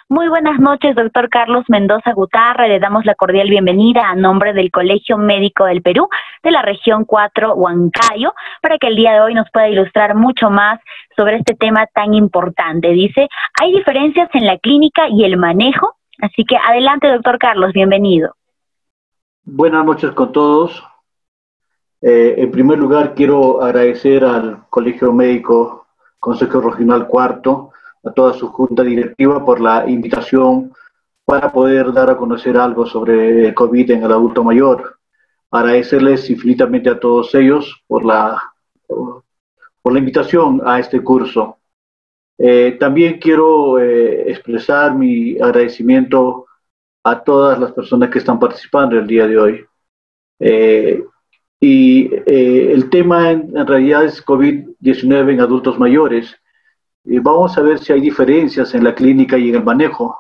Muy buenas noches, doctor Carlos Mendoza Gutarra. Le damos la cordial bienvenida a nombre del Colegio Médico del Perú, de la región 4 Huancayo, para que el día de hoy nos pueda ilustrar mucho más sobre este tema tan importante. Dice, hay diferencias en la clínica y el manejo, así que adelante, doctor Carlos, bienvenido. Buenas noches con todos. En primer lugar, quiero agradecer al Colegio Médico Consejo Regional Cuarto, a toda su junta directiva por la invitación para poder dar a conocer algo sobre el COVID en el adulto mayor. Agradecerles infinitamente a todos ellos por la invitación a este curso. También quiero expresar mi agradecimiento a todas las personas que están participando el día de hoy. El tema en realidad es COVID-19 en adultos mayores. Vamos a ver si hay diferencias en la clínica y en el manejo.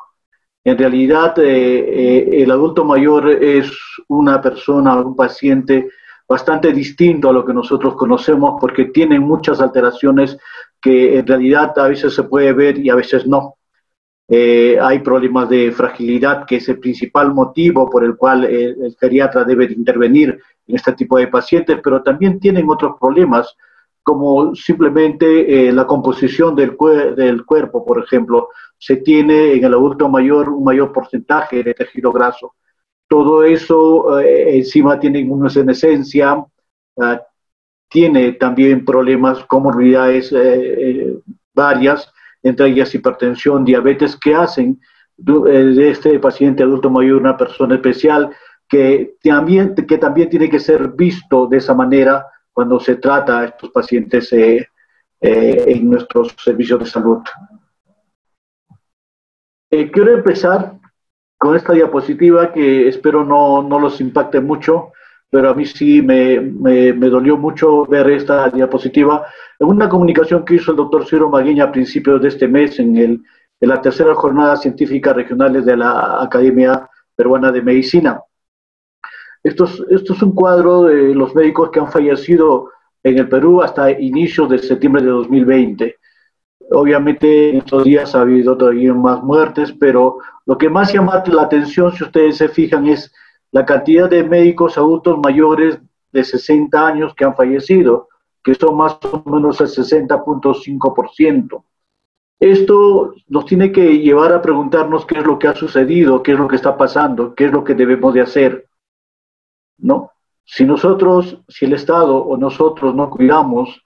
En realidad, el adulto mayor es una persona, un paciente bastante distinto a lo que nosotros conocemos porque tienen muchas alteraciones que en realidad a veces se puede ver y a veces no. Hay problemas de fragilidad, que es el principal motivo por el cual el geriatra debe intervenir en este tipo de pacientes, pero también tienen otros problemas, como simplemente la composición del cuerpo, por ejemplo. Se tiene en el adulto mayor un mayor porcentaje de tejido graso. Todo eso encima tiene inmunosenescencia, tiene también problemas, comorbilidades varias, entre ellas hipertensión, diabetes, que hacen de este paciente adulto mayor una persona especial que también tiene que ser visto de esa manera cuando se trata a estos pacientes en nuestros servicios de salud. Quiero empezar con esta diapositiva que espero no los impacte mucho, pero a mí sí me dolió mucho ver esta diapositiva en una comunicación que hizo el doctor Ciro Maguiña a principios de este mes en la tercera jornada científica regionales de la Academia Peruana de Medicina. Esto es un cuadro de los médicos que han fallecido en el Perú hasta inicios de septiembre de 2020. Obviamente en estos días ha habido todavía más muertes, pero lo que más llama la atención, si ustedes se fijan, es la cantidad de médicos adultos mayores de 60 años que han fallecido, que son más o menos el 60.5%. Esto nos tiene que llevar a preguntarnos qué es lo que ha sucedido, qué es lo que está pasando, qué es lo que debemos de hacer, ¿no? Si el Estado o nosotros no cuidamos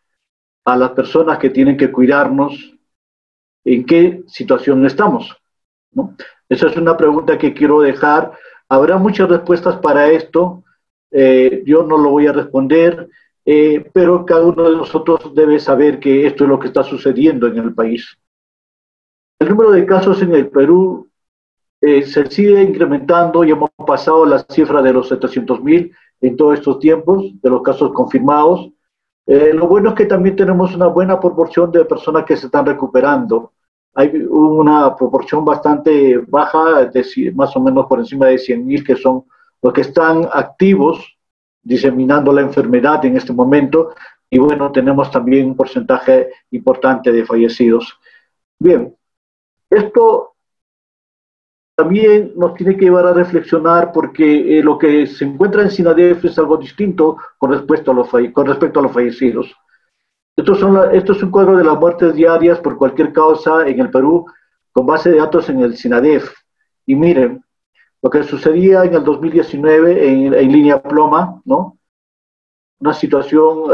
a las personas que tienen que cuidarnos, ¿en qué situación estamos? ¿No? Esa es una pregunta que quiero dejar. Habrá muchas respuestas para esto. Yo no lo voy a responder, pero cada uno de nosotros debe saber que esto es lo que está sucediendo en el país. El número de casos en el Perú se sigue incrementando y hemos pasado la cifra de los 700.000 en todos estos tiempos, de los casos confirmados. Lo bueno es que también tenemos una buena proporción de personas que se están recuperando. Hay una proporción bastante baja, más o menos por encima de 100.000, que son los que están activos diseminando la enfermedad en este momento. Y bueno, tenemos también un porcentaje importante de fallecidos. Bien, esto también nos tiene que llevar a reflexionar porque lo que se encuentra en SINADEF es algo distinto con respecto a los fallecidos. Esto es un cuadro de las muertes diarias por cualquier causa en el Perú con base de datos en el SINADEF. Y miren, lo que sucedía en el 2019 en línea ploma, ¿no? Una situación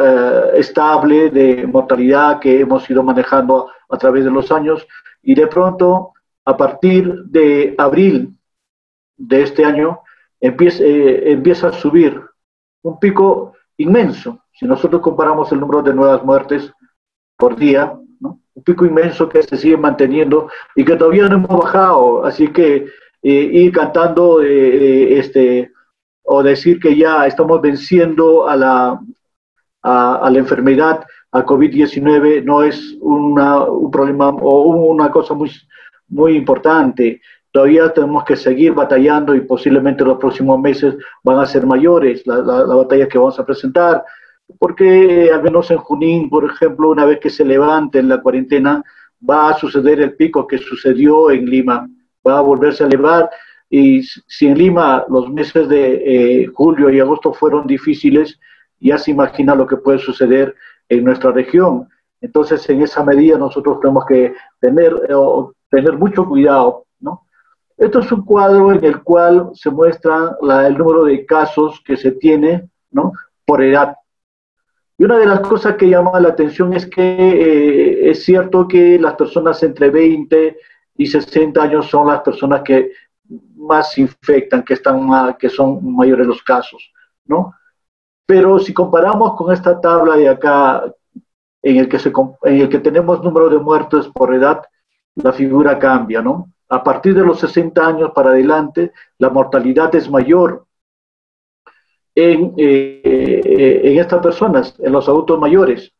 estable de mortalidad que hemos ido manejando a través de los años y de pronto, a partir de abril de este año, empieza a subir un pico inmenso. Si nosotros comparamos el número de nuevas muertes por día, ¿no? Un pico inmenso que se sigue manteniendo y que todavía no hemos bajado. Así que ir cantando o decir que ya estamos venciendo a la enfermedad, a COVID-19, no es un problema o una cosa muy importante. Todavía tenemos que seguir batallando y posiblemente los próximos meses van a ser mayores la batalla que vamos a presentar, porque al menos en Junín, por ejemplo, una vez que se levante la cuarentena, va a suceder el pico que sucedió en Lima, va a volverse a elevar, y si en Lima los meses de julio y agosto fueron difíciles, ya se imagina lo que puede suceder en nuestra región. Entonces, en esa medida nosotros tenemos que tener mucho cuidado, ¿no? Esto es un cuadro en el cual se muestra el número de casos que se tiene, ¿no?, por edad. Y una de las cosas que llama la atención es que es cierto que las personas entre 20 y 60 años son las personas que más se infectan, que son mayores los casos, ¿no? Pero si comparamos con esta tabla de acá, en el que tenemos número de muertes por edad, la figura cambia, ¿no? A partir de los 60 años para adelante, la mortalidad es mayor en estas personas, en los adultos mayores.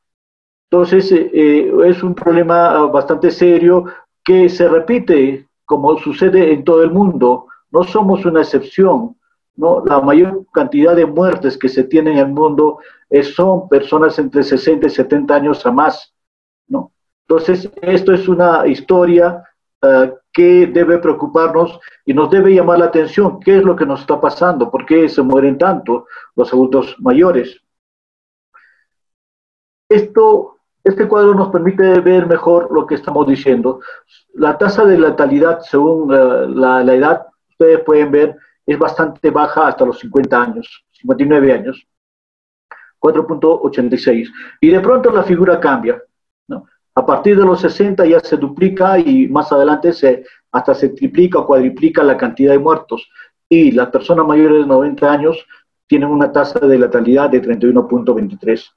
Entonces, es un problema bastante serio que se repite como sucede en todo el mundo. No somos una excepción, ¿no? La mayor cantidad de muertes que se tiene en el mundo son personas entre 60 y 70 años a más, ¿no? Entonces, esto es una historia que debe preocuparnos y nos debe llamar la atención. ¿Qué es lo que nos está pasando? ¿Por qué se mueren tanto los adultos mayores? Este cuadro nos permite ver mejor lo que estamos diciendo. La tasa de letalidad según la edad, ustedes pueden ver, es bastante baja hasta los 50 años, 59 años, 4.86. Y de pronto la figura cambia, ¿no? A partir de los 60 ya se duplica y más adelante hasta se triplica o cuadriplica la cantidad de muertos. Y las personas mayores de 90 años tienen una tasa de letalidad de 31.23.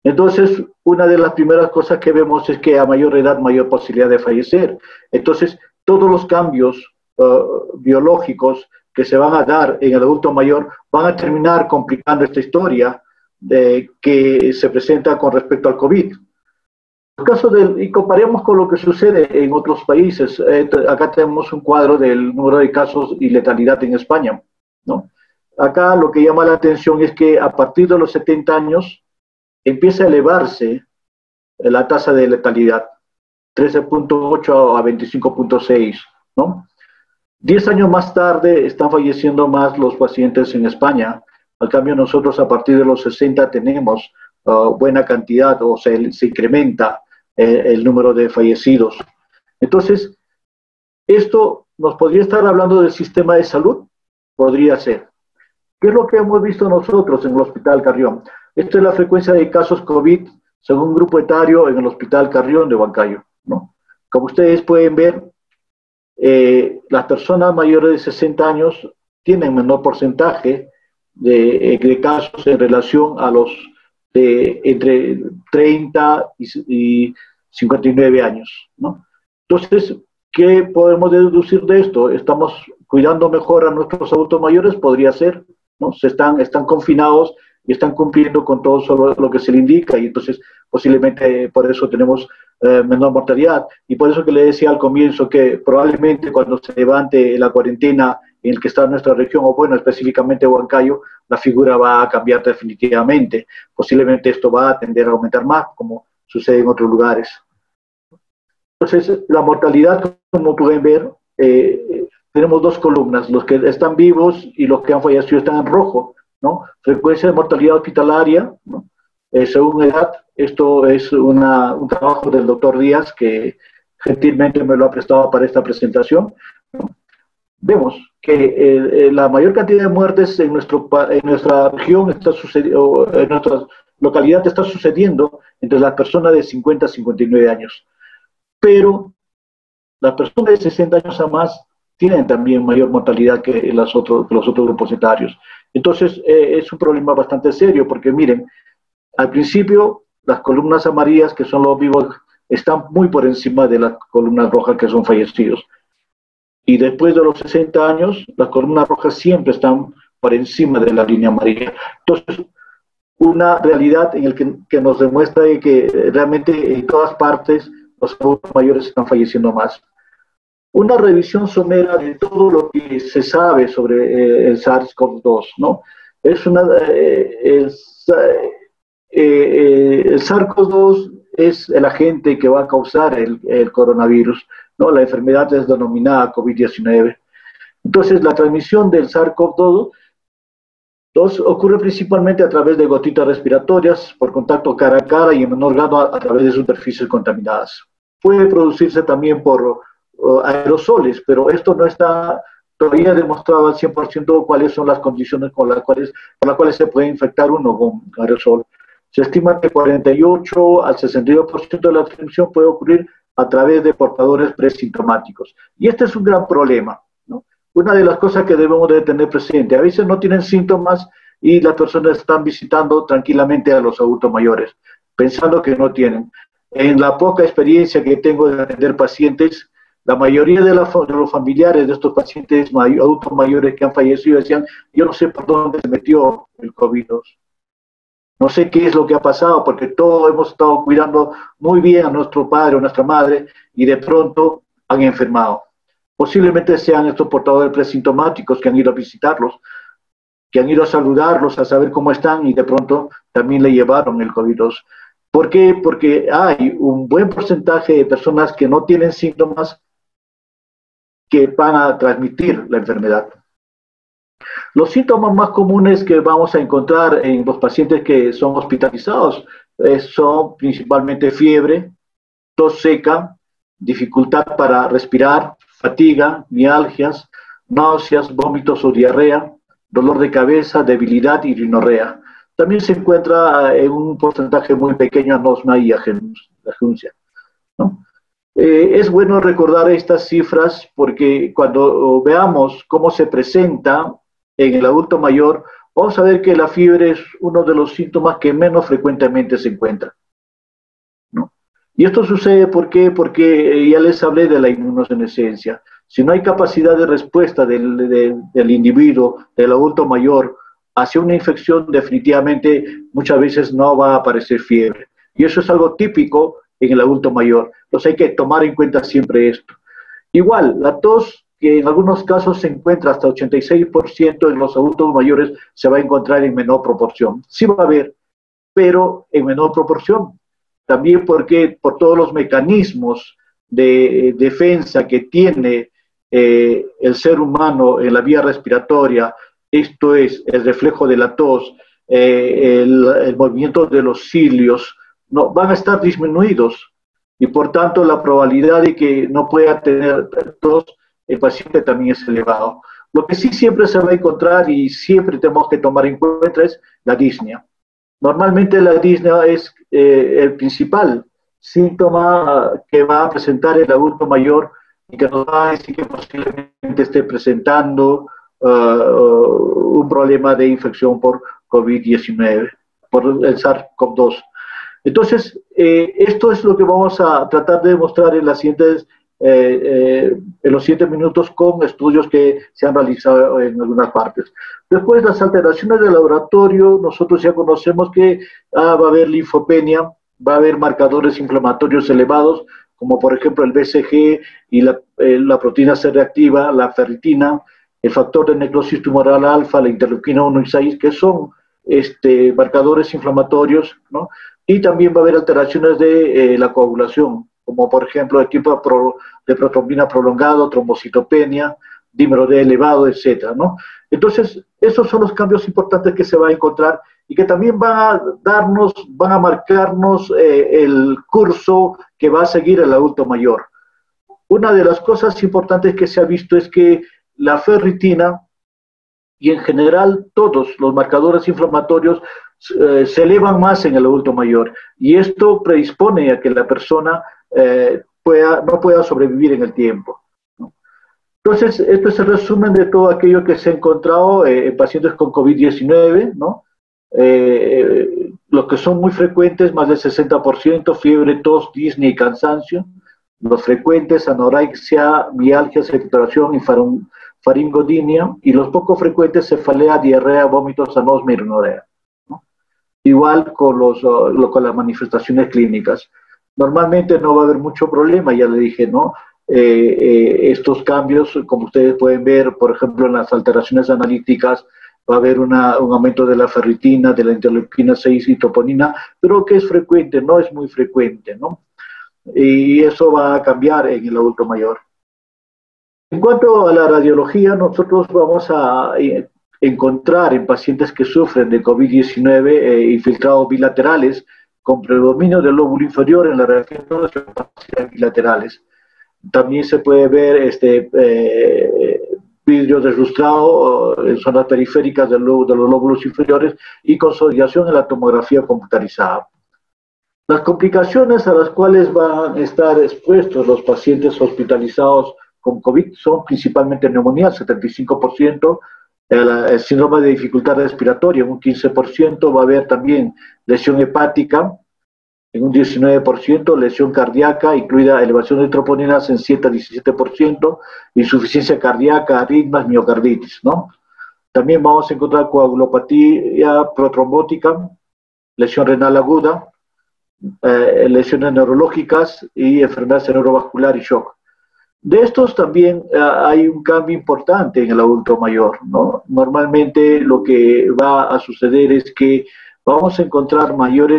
Entonces, una de las primeras cosas que vemos es que a mayor edad, mayor posibilidad de fallecer. Entonces, todos los cambios biológicos que se van a dar en el adulto mayor van a terminar complicando esta historia que se presenta con respecto al COVID. Y comparemos con lo que sucede en otros países. Acá tenemos un cuadro del número de casos y letalidad en España, ¿no? Acá lo que llama la atención es que a partir de los 70 años empieza a elevarse la tasa de letalidad, 13.8 a 25.6, ¿no? 10 años más tarde están falleciendo más los pacientes en España. Al cambio, nosotros a partir de los 60 tenemos buena cantidad, o se incrementa el número de fallecidos. Entonces, esto nos podría estar hablando del sistema de salud, podría ser. ¿Qué es lo que hemos visto nosotros en el Hospital Carrión? Esta es la frecuencia de casos COVID según un grupo etario en el Hospital Carrión de Huancayo, ¿no? Como ustedes pueden ver, las personas mayores de 60 años tienen menor porcentaje de casos en relación a los entre 30 y 59 años, ¿no? Entonces, ¿qué podemos deducir de esto? ¿Estamos cuidando mejor a nuestros adultos mayores? Podría ser, ¿no? Están confinados y están cumpliendo con todo lo que se le indica, y entonces posiblemente por eso tenemos menor mortalidad. Y por eso que le decía al comienzo que probablemente cuando se levante la cuarentena en el que está nuestra región, o bueno, específicamente Huancayo, la figura va a cambiar definitivamente. Posiblemente esto va a tender a aumentar más, como sucede en otros lugares. Entonces, la mortalidad, como pueden ver, tenemos dos columnas, los que están vivos y los que han fallecido están en rojo, ¿no? Frecuencia de mortalidad hospitalaria, ¿no? Según edad. Esto es un trabajo del doctor Díaz, que gentilmente me lo ha prestado para esta presentación, ¿no? Vemos que la mayor cantidad de muertes en nuestra región está sucediendo, en nuestra localidad está sucediendo entre las personas de 50 a 59 años. Pero las personas de 60 años a más tienen también mayor mortalidad que los otros grupos etarios. Entonces, es un problema bastante serio, porque miren, al principio las columnas amarillas, que son los vivos, están muy por encima de las columnas rojas, que son fallecidos. Y después de los 60 años, las columnas rojas siempre están por encima de la línea amarilla. Entonces, una realidad en la que nos demuestra que realmente en todas partes los adultos mayores están falleciendo más. Una revisión somera de todo lo que se sabe sobre el SARS-CoV-2, ¿no? El SARS-CoV-2 es el agente que va a causar el coronavirus, ¿no? La enfermedad es denominada COVID-19. Entonces, la transmisión del SARS-CoV-2 ocurre principalmente a través de gotitas respiratorias, por contacto cara a cara y en menor grado a través de superficies contaminadas. Puede producirse también por aerosoles, pero esto no está todavía demostrado al 100% cuáles son las condiciones por las cuales se puede infectar uno con aerosol. Se estima que 48 al 62% de la transmisión puede ocurrir a través de portadores presintomáticos. Y este es un gran problema, ¿no? Una de las cosas que debemos de tener presente, a veces no tienen síntomas y las personas están visitando tranquilamente a los adultos mayores, pensando que no tienen. En la poca experiencia que tengo de atender pacientes, la mayoría de los familiares de estos pacientes adultos mayores que han fallecido decían, yo no sé por dónde se metió el COVID-2. No sé qué es lo que ha pasado, porque todos hemos estado cuidando muy bien a nuestro padre o nuestra madre y de pronto han enfermado. Posiblemente sean estos portadores presintomáticos que han ido a visitarlos, que han ido a saludarlos, a saber cómo están y de pronto también le llevaron el COVID-2. ¿Por qué? Porque hay un buen porcentaje de personas que no tienen síntomas que van a transmitir la enfermedad. Los síntomas más comunes que vamos a encontrar en los pacientes que son hospitalizados son principalmente fiebre, tos seca, dificultad para respirar, fatiga, mialgias, náuseas, vómitos o diarrea, dolor de cabeza, debilidad y rinorrea. También se encuentra en un porcentaje muy pequeño anosmia y agencia, ¿no? Es bueno recordar estas cifras porque cuando veamos cómo se presenta en el adulto mayor, vamos a ver que la fiebre es uno de los síntomas que menos frecuentemente se encuentra, ¿no? Y esto sucede ¿por qué? Porque ya les hablé de la inmunosenescencia. Si no hay capacidad de respuesta del individuo, del adulto mayor, hacia una infección, definitivamente muchas veces no va a aparecer fiebre. Y eso es algo típico en el adulto mayor. Entonces hay que tomar en cuenta siempre esto. Igual, la tos, que en algunos casos se encuentra hasta 86% en los adultos mayores, se va a encontrar en menor proporción. Sí va a haber, pero en menor proporción. También porque por todos los mecanismos de defensa que tiene el ser humano en la vía respiratoria, esto es el reflejo de la tos, el movimiento de los cilios, no, van a estar disminuidos y por tanto la probabilidad de que no pueda tener tos el paciente también es elevado. Lo que sí siempre se va a encontrar y siempre tenemos que tomar en cuenta es la disnea. Normalmente la disnea es el principal síntoma que va a presentar el adulto mayor y que nos va a decir que posiblemente esté presentando un problema de infección por COVID-19, por el SARS-CoV-2. Entonces, esto es lo que vamos a tratar de demostrar en los siguientes minutos con estudios que se han realizado en algunas partes. Después, las alteraciones del laboratorio, nosotros ya conocemos que va a haber linfopenia, va a haber marcadores inflamatorios elevados, como por ejemplo el BCG y la proteína C reactiva, la ferritina, el factor de necrosis tumoral alfa, la interleuquina 1 y 6, que son marcadores inflamatorios, ¿no? Y también va a haber alteraciones de la coagulación, como por ejemplo el tipo de protrombina prolongado, trombocitopenia, dímero D elevado, etcétera, ¿no? Entonces, esos son los cambios importantes que se va a encontrar y que también van a marcarnos el curso que va a seguir el adulto mayor. Una de las cosas importantes que se ha visto es que la ferritina y en general todos los marcadores inflamatorios se elevan más en el adulto mayor y esto predispone a que la persona no pueda sobrevivir en el tiempo, ¿no? Entonces, esto es el resumen de todo aquello que se ha encontrado en pacientes con COVID-19, ¿no? Los que son muy frecuentes, más del 60%, fiebre, tos, disnea y cansancio. Los frecuentes, anorexia, mialgia, saturación y faringodinia. Y los poco frecuentes, cefalea, diarrea, vómitos, anosmia y rinorrea, ¿no? Igual con las manifestaciones clínicas. Normalmente no va a haber mucho problema, ya le dije, ¿no? Estos cambios, como ustedes pueden ver, por ejemplo, en las alteraciones analíticas, va a haber un aumento de la ferritina, de la interleuquina 6 y troponina, pero que es frecuente, no es muy frecuente, ¿no? Y eso va a cambiar en el adulto mayor. En cuanto a la radiología, nosotros vamos a encontrar en pacientes que sufren de COVID-19 infiltrados bilaterales con predominio del lóbulo inferior en la región de las capacidades bilaterales. También se puede ver vidrio deslustrado en zonas periféricas de los lóbulos inferiores y consolidación en la tomografía computarizada. Las complicaciones a las cuales van a estar expuestos los pacientes hospitalizados con COVID son principalmente neumonía, 75%, el síndrome de dificultad respiratoria, un 15%, va a haber también lesión hepática, en un 19%, lesión cardíaca, incluida elevación de troponinas en 7 a 17%, insuficiencia cardíaca, arritmias, miocarditis, ¿no? También vamos a encontrar coagulopatía protrombótica, lesión renal aguda, lesiones neurológicas y enfermedades neurovascular y shock. De estos también hay un cambio importante en el adulto mayor, ¿no? Normalmente lo que va a suceder es que vamos a encontrar mayor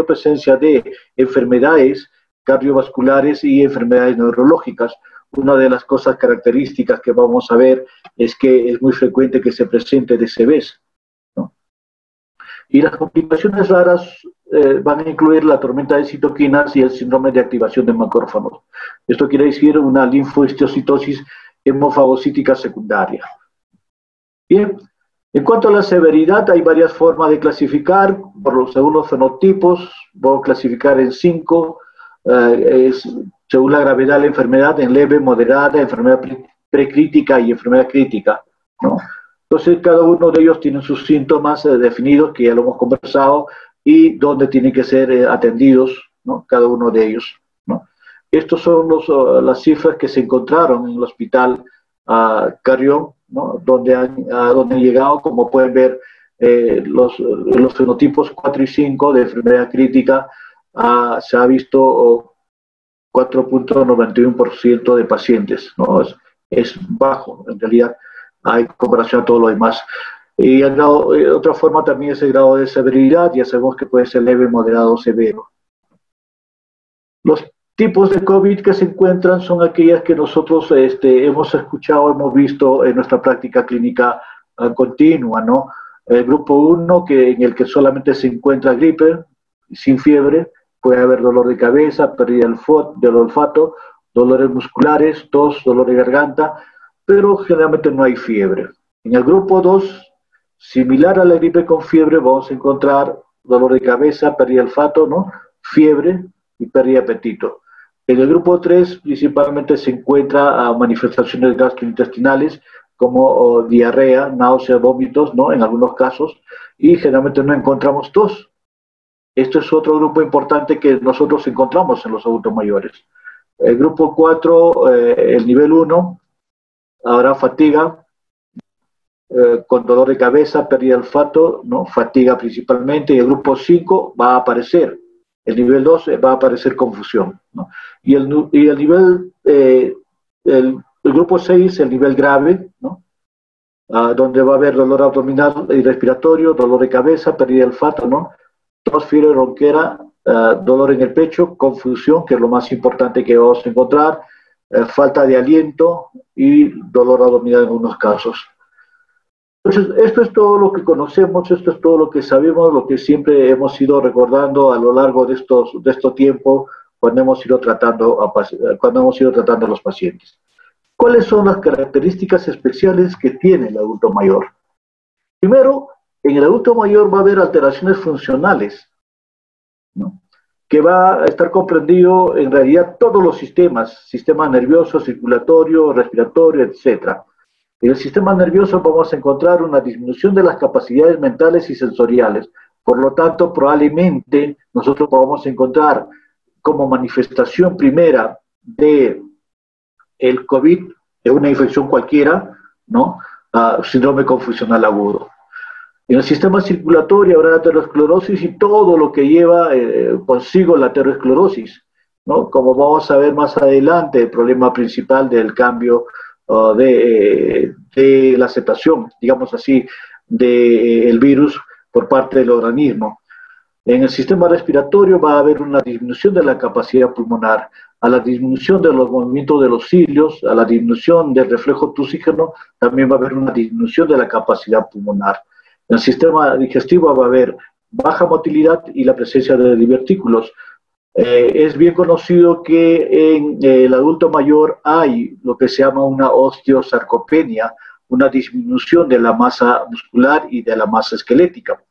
presencia de enfermedades cardiovasculares y enfermedades neurológicas. Una de las cosas características que vamos a ver es que es muy frecuente que se presente DCVs, ¿no? Y las complicaciones raras van a incluir la tormenta de citoquinas y el síndrome de activación de macrófagos. Esto quiere decir una linfohistiocytosis hemofagocítica secundaria. Bien, en cuanto a la severidad, hay varias formas de clasificar, según los fenotipos, puedo clasificar en 5, según la gravedad de la enfermedad, en leve, moderada, enfermedad precrítica y enfermedad crítica, ¿no? Entonces, cada uno de ellos tiene sus síntomas definidos, que ya lo hemos conversado, y dónde tienen que ser atendidos, ¿no? Cada uno de ellos, ¿no? Estos son las cifras que se encontraron en el hospital Carrión, ¿no? Donde han llegado, como pueden ver, los fenotipos 4 y 5 de enfermedad crítica, se ha visto 4.91% de pacientes, ¿no? Es bajo, en realidad, en comparación a todo lo demás. Y otra forma también es el grado de severidad, ya sabemos que puede ser leve, moderado o severo. Los tipos de COVID que se encuentran son aquellas que nosotros hemos escuchado, hemos visto en nuestra práctica clínica continua, ¿no? El grupo 1, en el que solamente se encuentra gripe, sin fiebre, puede haber dolor de cabeza, pérdida del olfato, dolores musculares, tos, dolor de garganta, pero generalmente no hay fiebre. En el grupo 2, similar a la gripe con fiebre, vamos a encontrar dolor de cabeza, pérdida de olfato, ¿no? Fiebre y pérdida de apetito. En el grupo 3, principalmente se encuentra manifestaciones gastrointestinales como diarrea, náuseas, vómitos, ¿no? En algunos casos, y generalmente no encontramos tos. Esto es otro grupo importante que nosotros encontramos en los adultos mayores. El grupo 4, el nivel 1, habrá fatiga, con dolor de cabeza, pérdida de olfato, ¿no? Fatiga principalmente, y el grupo 5 va a aparecer. El nivel 2 va a aparecer confusión, ¿no? Y el nivel, el grupo 6, el nivel grave, ¿no? Donde va a haber dolor abdominal y respiratorio, dolor de cabeza, pérdida de olfato, ¿no? Tos, fiebre, ronquera, dolor en el pecho, confusión, que es lo más importante que vamos a encontrar, falta de aliento y dolor abdominal en algunos casos. Entonces, esto es todo lo que conocemos, esto es todo lo que sabemos, lo que siempre hemos ido recordando a lo largo de estos tiempos cuando hemos ido tratando a los pacientes. ¿Cuáles son las características especiales que tiene el adulto mayor? Primero, en el adulto mayor va a haber alteraciones funcionales, ¿no? Que va a estar comprendido en realidad todos los sistemas, sistema nervioso, circulatorio, respiratorio, etcétera. En el sistema nervioso vamos a encontrar una disminución de las capacidades mentales y sensoriales. Por lo tanto, probablemente nosotros vamos a encontrar como manifestación primera de el COVID, de una infección cualquiera, ¿no? Síndrome confusional agudo. En el sistema circulatorio habrá aterosclerosis y todo lo que lleva consigo la aterosclerosis, ¿no? Como vamos a ver más adelante, el problema principal del cambio de de la aceptación, digamos así, del virus por parte del organismo. En el sistema respiratorio va a haber una disminución de la capacidad pulmonar, a la disminución de los movimientos de los cilios, a la disminución del reflejo toxígeno, también va a haber una disminución de la capacidad pulmonar. En el sistema digestivo va a haber baja motilidad y la presencia de divertículos. Es bien conocido que en el adulto mayor hay lo que se llama una osteosarcopenia, una disminución de la masa muscular y de la masa esquelética.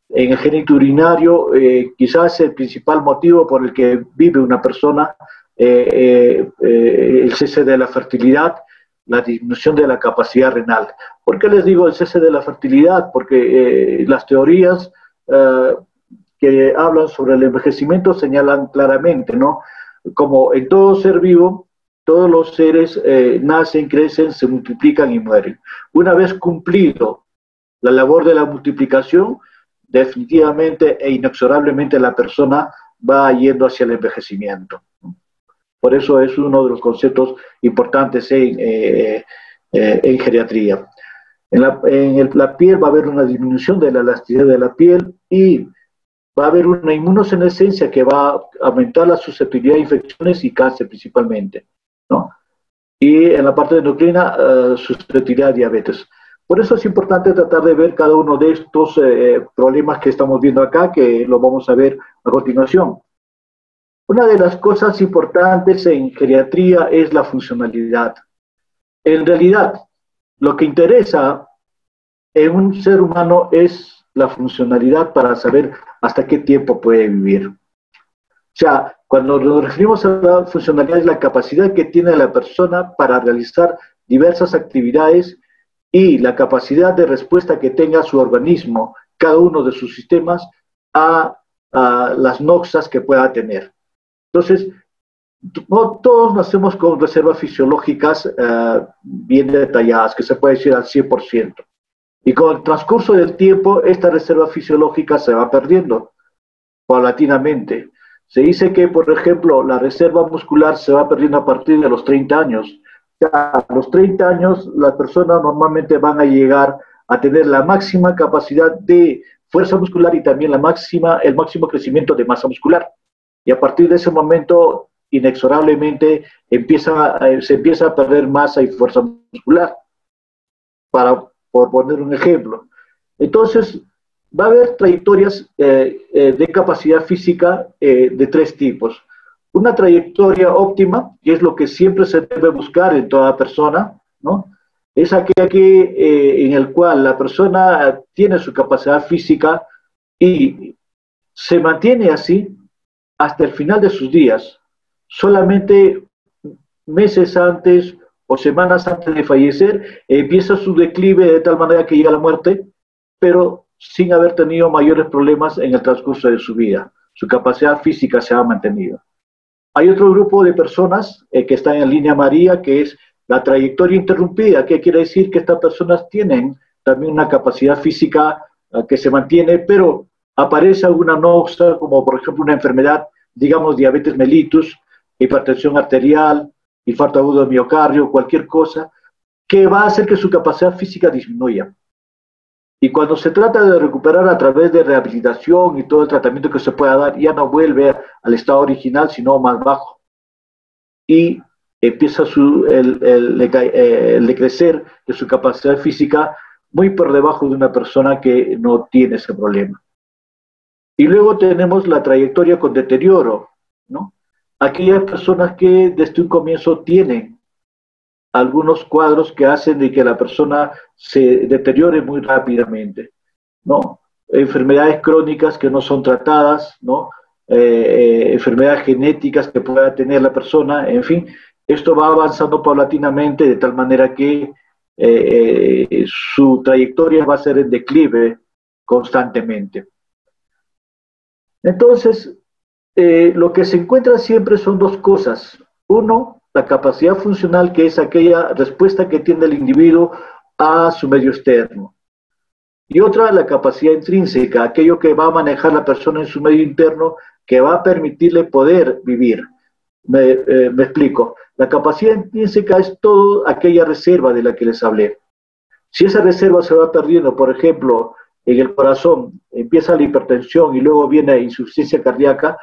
En el genitourinario, quizás el principal motivo por el que vive una persona, el cese de la fertilidad, la disminución de la capacidad renal. ¿Por qué les digo el cese de la fertilidad? Porque las teorías que hablan sobre el envejecimiento señalan claramente, ¿no? Como en todo ser vivo, todos los seres nacen, crecen, se multiplican y mueren. Una vez cumplido la labor de la multiplicación, definitivamente e inexorablemente la persona va yendo hacia el envejecimiento. Por eso es uno de los conceptos importantes en geriatría. En la piel va a haber una disminución de la elasticidad de la piel y va a haber una inmunosenescencia que va a aumentar la susceptibilidad a infecciones y cáncer principalmente, ¿no? Y en la parte endocrina, susceptibilidad a diabetes. Por eso es importante tratar de ver cada uno de estos problemas que estamos viendo acá, que lo vamos a ver a continuación. Una de las cosas importantes en geriatría es la funcionalidad. En realidad, lo que interesa en un ser humano es la funcionalidad para saber hasta qué tiempo puede vivir. O sea, cuando nos referimos a la funcionalidad es la capacidad que tiene la persona para realizar diversas actividades y la capacidad de respuesta que tenga su organismo, cada uno de sus sistemas, a las noxas que pueda tener. Entonces, no todos nacemos con reservas fisiológicas bien detalladas, que se puede decir al 100%. Y con el transcurso del tiempo, esta reserva fisiológica se va perdiendo paulatinamente. Se dice que, por ejemplo, la reserva muscular se va perdiendo a partir de los 30 años. A los 30 años, las personas normalmente van a llegar a tener la máxima capacidad de fuerza muscular y también el máximo crecimiento de masa muscular. Y a partir de ese momento, inexorablemente, se empieza a perder masa y fuerza muscular, por poner un ejemplo. Entonces, va a haber trayectorias de capacidad física de tres tipos. Una trayectoria óptima, que es lo que siempre se debe buscar en toda persona, ¿no? Es aquella en el cual la persona tiene su capacidad física y se mantiene así hasta el final de sus días. Solamente meses antes o semanas antes de fallecer empieza su declive de tal manera que llega a la muerte, pero sin haber tenido mayores problemas en el transcurso de su vida. Su capacidad física se ha mantenido. Hay otro grupo de personas que están en línea amarilla, que es la trayectoria interrumpida, que quiere decir que estas personas tienen también una capacidad física que se mantiene, pero aparece alguna noxa, como por ejemplo una enfermedad, digamos diabetes mellitus, hipertensión arterial, infarto agudo de miocardio, cualquier cosa, que va a hacer que su capacidad física disminuya. Y cuando se trata de recuperar a través de rehabilitación y todo el tratamiento que se pueda dar, ya no vuelve al estado original, sino más bajo. Y empieza el decrecer de su capacidad física muy por debajo de una persona que no tiene ese problema. Y luego tenemos la trayectoria con deterioro, ¿no? Aquellas personas que desde un comienzo tienen algunos cuadros que hacen de que la persona se deteriore muy rápidamente, ¿no? Enfermedades crónicas que no son tratadas, ¿no? Enfermedades genéticas que pueda tener la persona, en fin, esto va avanzando paulatinamente de tal manera que su trayectoria va a ser en declive constantemente. Entonces, lo que se encuentra siempre son dos cosas. Uno, la capacidad funcional, que es aquella respuesta que tiene el individuo a su medio externo. Y otra, la capacidad intrínseca, aquello que va a manejar la persona en su medio interno, que va a permitirle poder vivir. Me explico. La capacidad intrínseca es toda aquella reserva de la que les hablé. Si esa reserva se va perdiendo, por ejemplo, en el corazón, empieza la hipertensión y luego viene la insuficiencia cardíaca,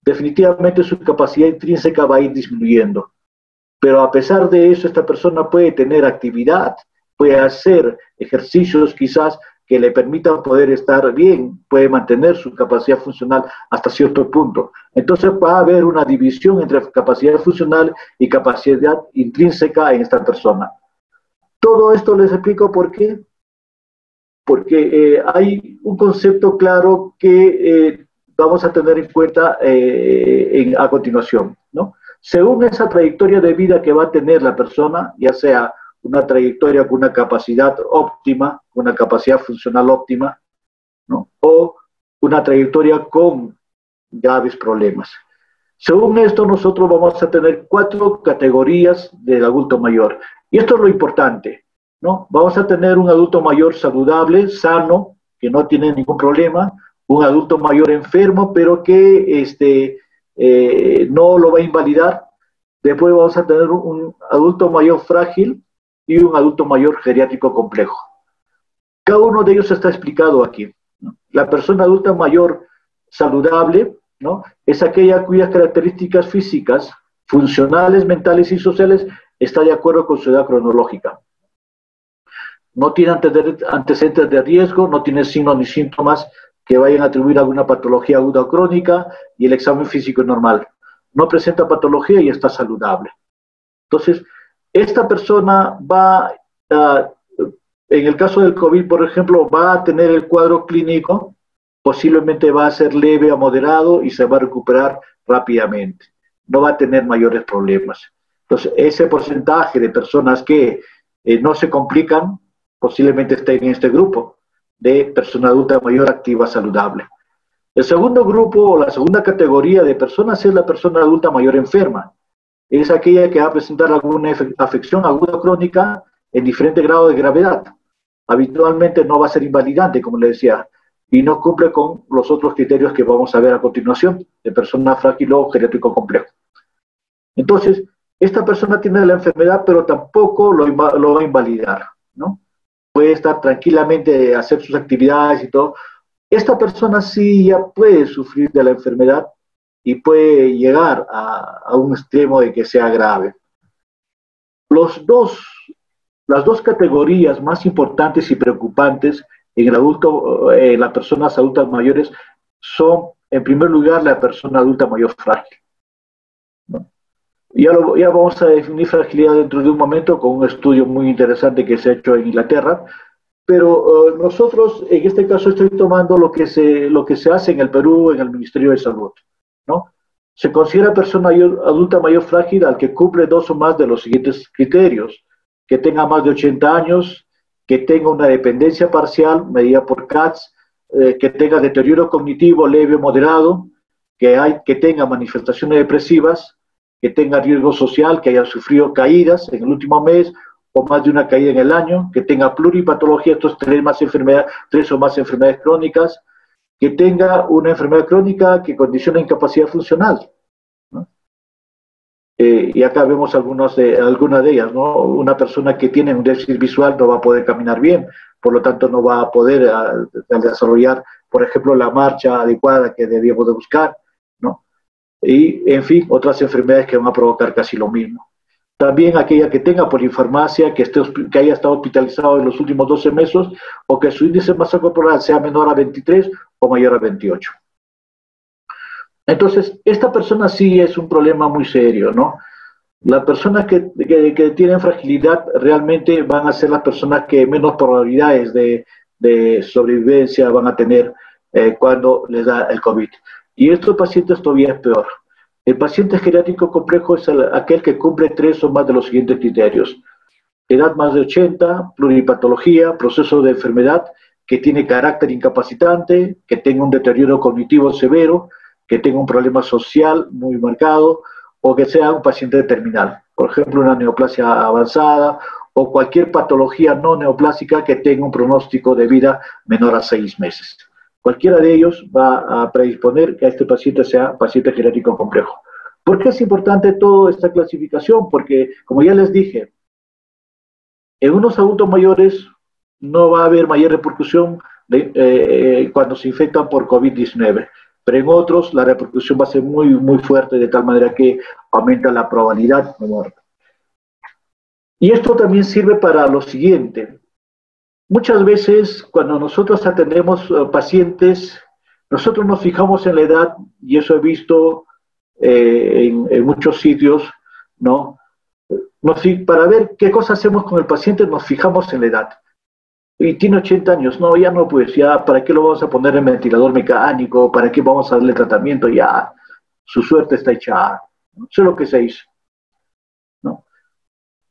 definitivamente su capacidad intrínseca va a ir disminuyendo. Pero a pesar de eso, esta persona puede tener actividad, puede hacer ejercicios quizás que le permitan poder estar bien, puede mantener su capacidad funcional hasta cierto punto. Entonces va a haber una división entre capacidad funcional y capacidad intrínseca en esta persona. Todo esto les explico por qué. Porque hay un concepto claro que vamos a tener en cuenta a continuación, ¿no? Según esa trayectoria de vida que va a tener la persona, ya sea una trayectoria con una capacidad óptima, una capacidad funcional óptima, ¿no? O una trayectoria con graves problemas. Según esto, nosotros vamos a tener 4 categorías del adulto mayor. Y esto es lo importante, ¿no? Vamos a tener un adulto mayor saludable, sano, que no tiene ningún problema, un adulto mayor enfermo, pero que no lo va a invalidar. Después vamos a tener un adulto mayor frágil y un adulto mayor geriátrico complejo. Cada uno de ellos está explicado aquí, ¿no? La persona adulta mayor saludable, ¿no?, es aquella cuyas características físicas, funcionales, mentales y sociales está de acuerdo con su edad cronológica. No tiene antecedentes de riesgo, no tiene signos ni síntomas que vayan a atribuir alguna patología aguda o crónica y el examen físico es normal. No presenta patología y está saludable. Entonces, esta persona va en el caso del COVID, por ejemplo, va a tener el cuadro clínico, posiblemente va a ser leve a moderado y se va a recuperar rápidamente. No va a tener mayores problemas. Entonces, ese porcentaje de personas que no se complican, posiblemente estén en este grupo de persona adulta mayor activa saludable. El segundo grupo o la segunda categoría de personas es la persona adulta mayor enferma. Es aquella que va a presentar alguna afección aguda o crónica en diferente grado de gravedad. Habitualmente no va a ser invalidante, como le decía, y no cumple con los otros criterios que vamos a ver a continuación, de persona frágil o geriátrico complejo. Entonces, esta persona tiene la enfermedad, pero tampoco lo va a invalidar, ¿no? Puede estar tranquilamente, hacer sus actividades y todo. Esta persona sí ya puede sufrir de la enfermedad y puede llegar a un extremo de que sea grave. Las dos categorías más importantes y preocupantes en el adulto, las personas adultas mayores son, en primer lugar, la persona adulta mayor frágil, ¿no? Ya vamos a definir fragilidad dentro de un momento con un estudio muy interesante que se ha hecho en Inglaterra, pero nosotros en este caso estoy tomando lo que se hace en el Perú en el Ministerio de Salud, ¿no? Se considera persona adulta mayor frágil al que cumple 2 o más de los siguientes criterios: que tenga más de 80 años, que tenga una dependencia parcial medida por CATS, que tenga deterioro cognitivo leve o moderado, que tenga manifestaciones depresivas, que tenga riesgo social, que haya sufrido caídas en el último mes o más de una caída en el año, que tenga pluripatología, estos 3 o más enfermedades crónicas, que tenga una enfermedad crónica que condiciona incapacidad funcional, ¿no? Y acá vemos algunas de ellas, ¿no? Una persona que tiene un déficit visual no va a poder caminar bien, por lo tanto no va a poder desarrollar, por ejemplo, la marcha adecuada que debíamos de buscar, ¿no? Y, en fin, otras enfermedades que van a provocar casi lo mismo. También aquella que tenga polifarmacia, que haya estado hospitalizado en los últimos 12 meses o que su índice de masa corporal sea menor a 23 o mayor a 28. Entonces, esta persona sí es un problema muy serio, ¿no? Las personas que tienen fragilidad realmente van a ser las personas que menos probabilidades de sobrevivencia van a tener cuando les da el COVID. Y estos pacientes todavía es peor. El paciente geriátrico complejo es aquel que cumple 3 o más de los siguientes criterios: edad más de 80, pluripatología, proceso de enfermedad que tiene carácter incapacitante, que tenga un deterioro cognitivo severo, que tenga un problema social muy marcado, o que sea un paciente terminal, por ejemplo, una neoplasia avanzada o cualquier patología no neoplásica que tenga un pronóstico de vida menor a 6 meses. Cualquiera de ellos va a predisponer que este paciente sea paciente geriátrico complejo. ¿Por qué es importante toda esta clasificación? Porque, como ya les dije, en unos adultos mayores no va a haber mayor repercusión cuando se infectan por COVID-19. Pero en otros la repercusión va a ser muy, muy fuerte, de tal manera que aumenta la probabilidad de muerte. Y esto también sirve para lo siguiente. Muchas veces cuando nosotros atendemos pacientes, nosotros nos fijamos en la edad, y eso he visto en muchos sitios, ¿no? Para ver qué cosa hacemos con el paciente nos fijamos en la edad. Y tiene 80 años, no, ya no, pues ya, ¿para qué lo vamos a poner en ventilador mecánico? ¿Para qué vamos a darle tratamiento? Ya, su suerte está echada. ¿No? Eso es lo que se hizo, ¿no?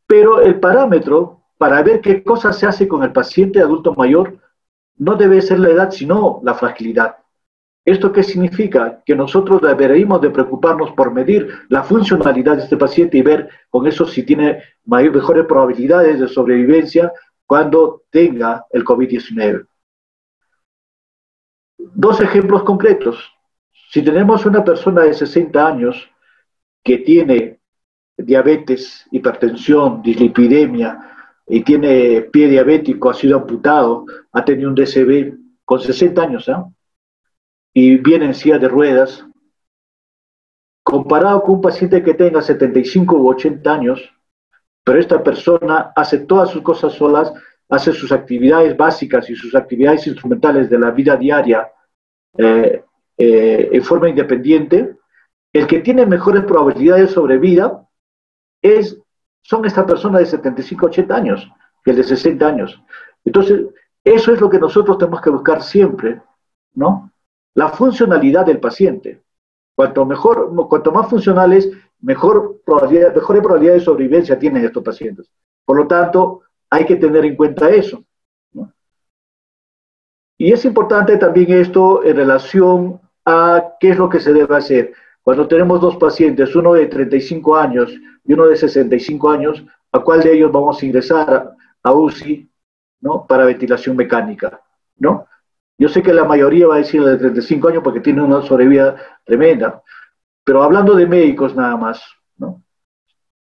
Pero el parámetro para ver qué cosa se hace con el paciente adulto mayor no debe ser la edad, sino la fragilidad. ¿Esto qué significa? Que nosotros deberíamos de preocuparnos por medir la funcionalidad de este paciente y ver con eso si tiene mejores probabilidades de sobrevivencia cuando tenga el COVID-19. Dos ejemplos concretos. Si tenemos una persona de 60 años que tiene diabetes, hipertensión, dislipidemia y tiene pie diabético, ha sido amputado, ha tenido un DCB con 60 años, ¿eh? Y viene en silla de ruedas, comparado con un paciente que tenga 75 u 80 años, pero esta persona hace todas sus cosas solas, hace sus actividades básicas y sus actividades instrumentales de la vida diaria en forma independiente, el que tiene mejores probabilidades de sobrevida son esta persona de 75 80 años que el de 60 años. Entonces, eso es lo que nosotros tenemos que buscar siempre, ¿no? La funcionalidad del paciente. Cuanto más funcionales, mejores probabilidades de sobrevivencia tienen estos pacientes. Por lo tanto, hay que tener en cuenta eso, ¿no? Y es importante también esto en relación a qué es lo que se debe hacer. Cuando tenemos dos pacientes, uno de 35 años y uno de 65 años, ¿a cuál de ellos vamos a ingresar a UCI, ¿no? Para ventilación mecánica, ¿no? Yo sé que la mayoría va a decir el de 35 años porque tiene una sobrevida tremenda, pero hablando de médicos nada más, ¿no?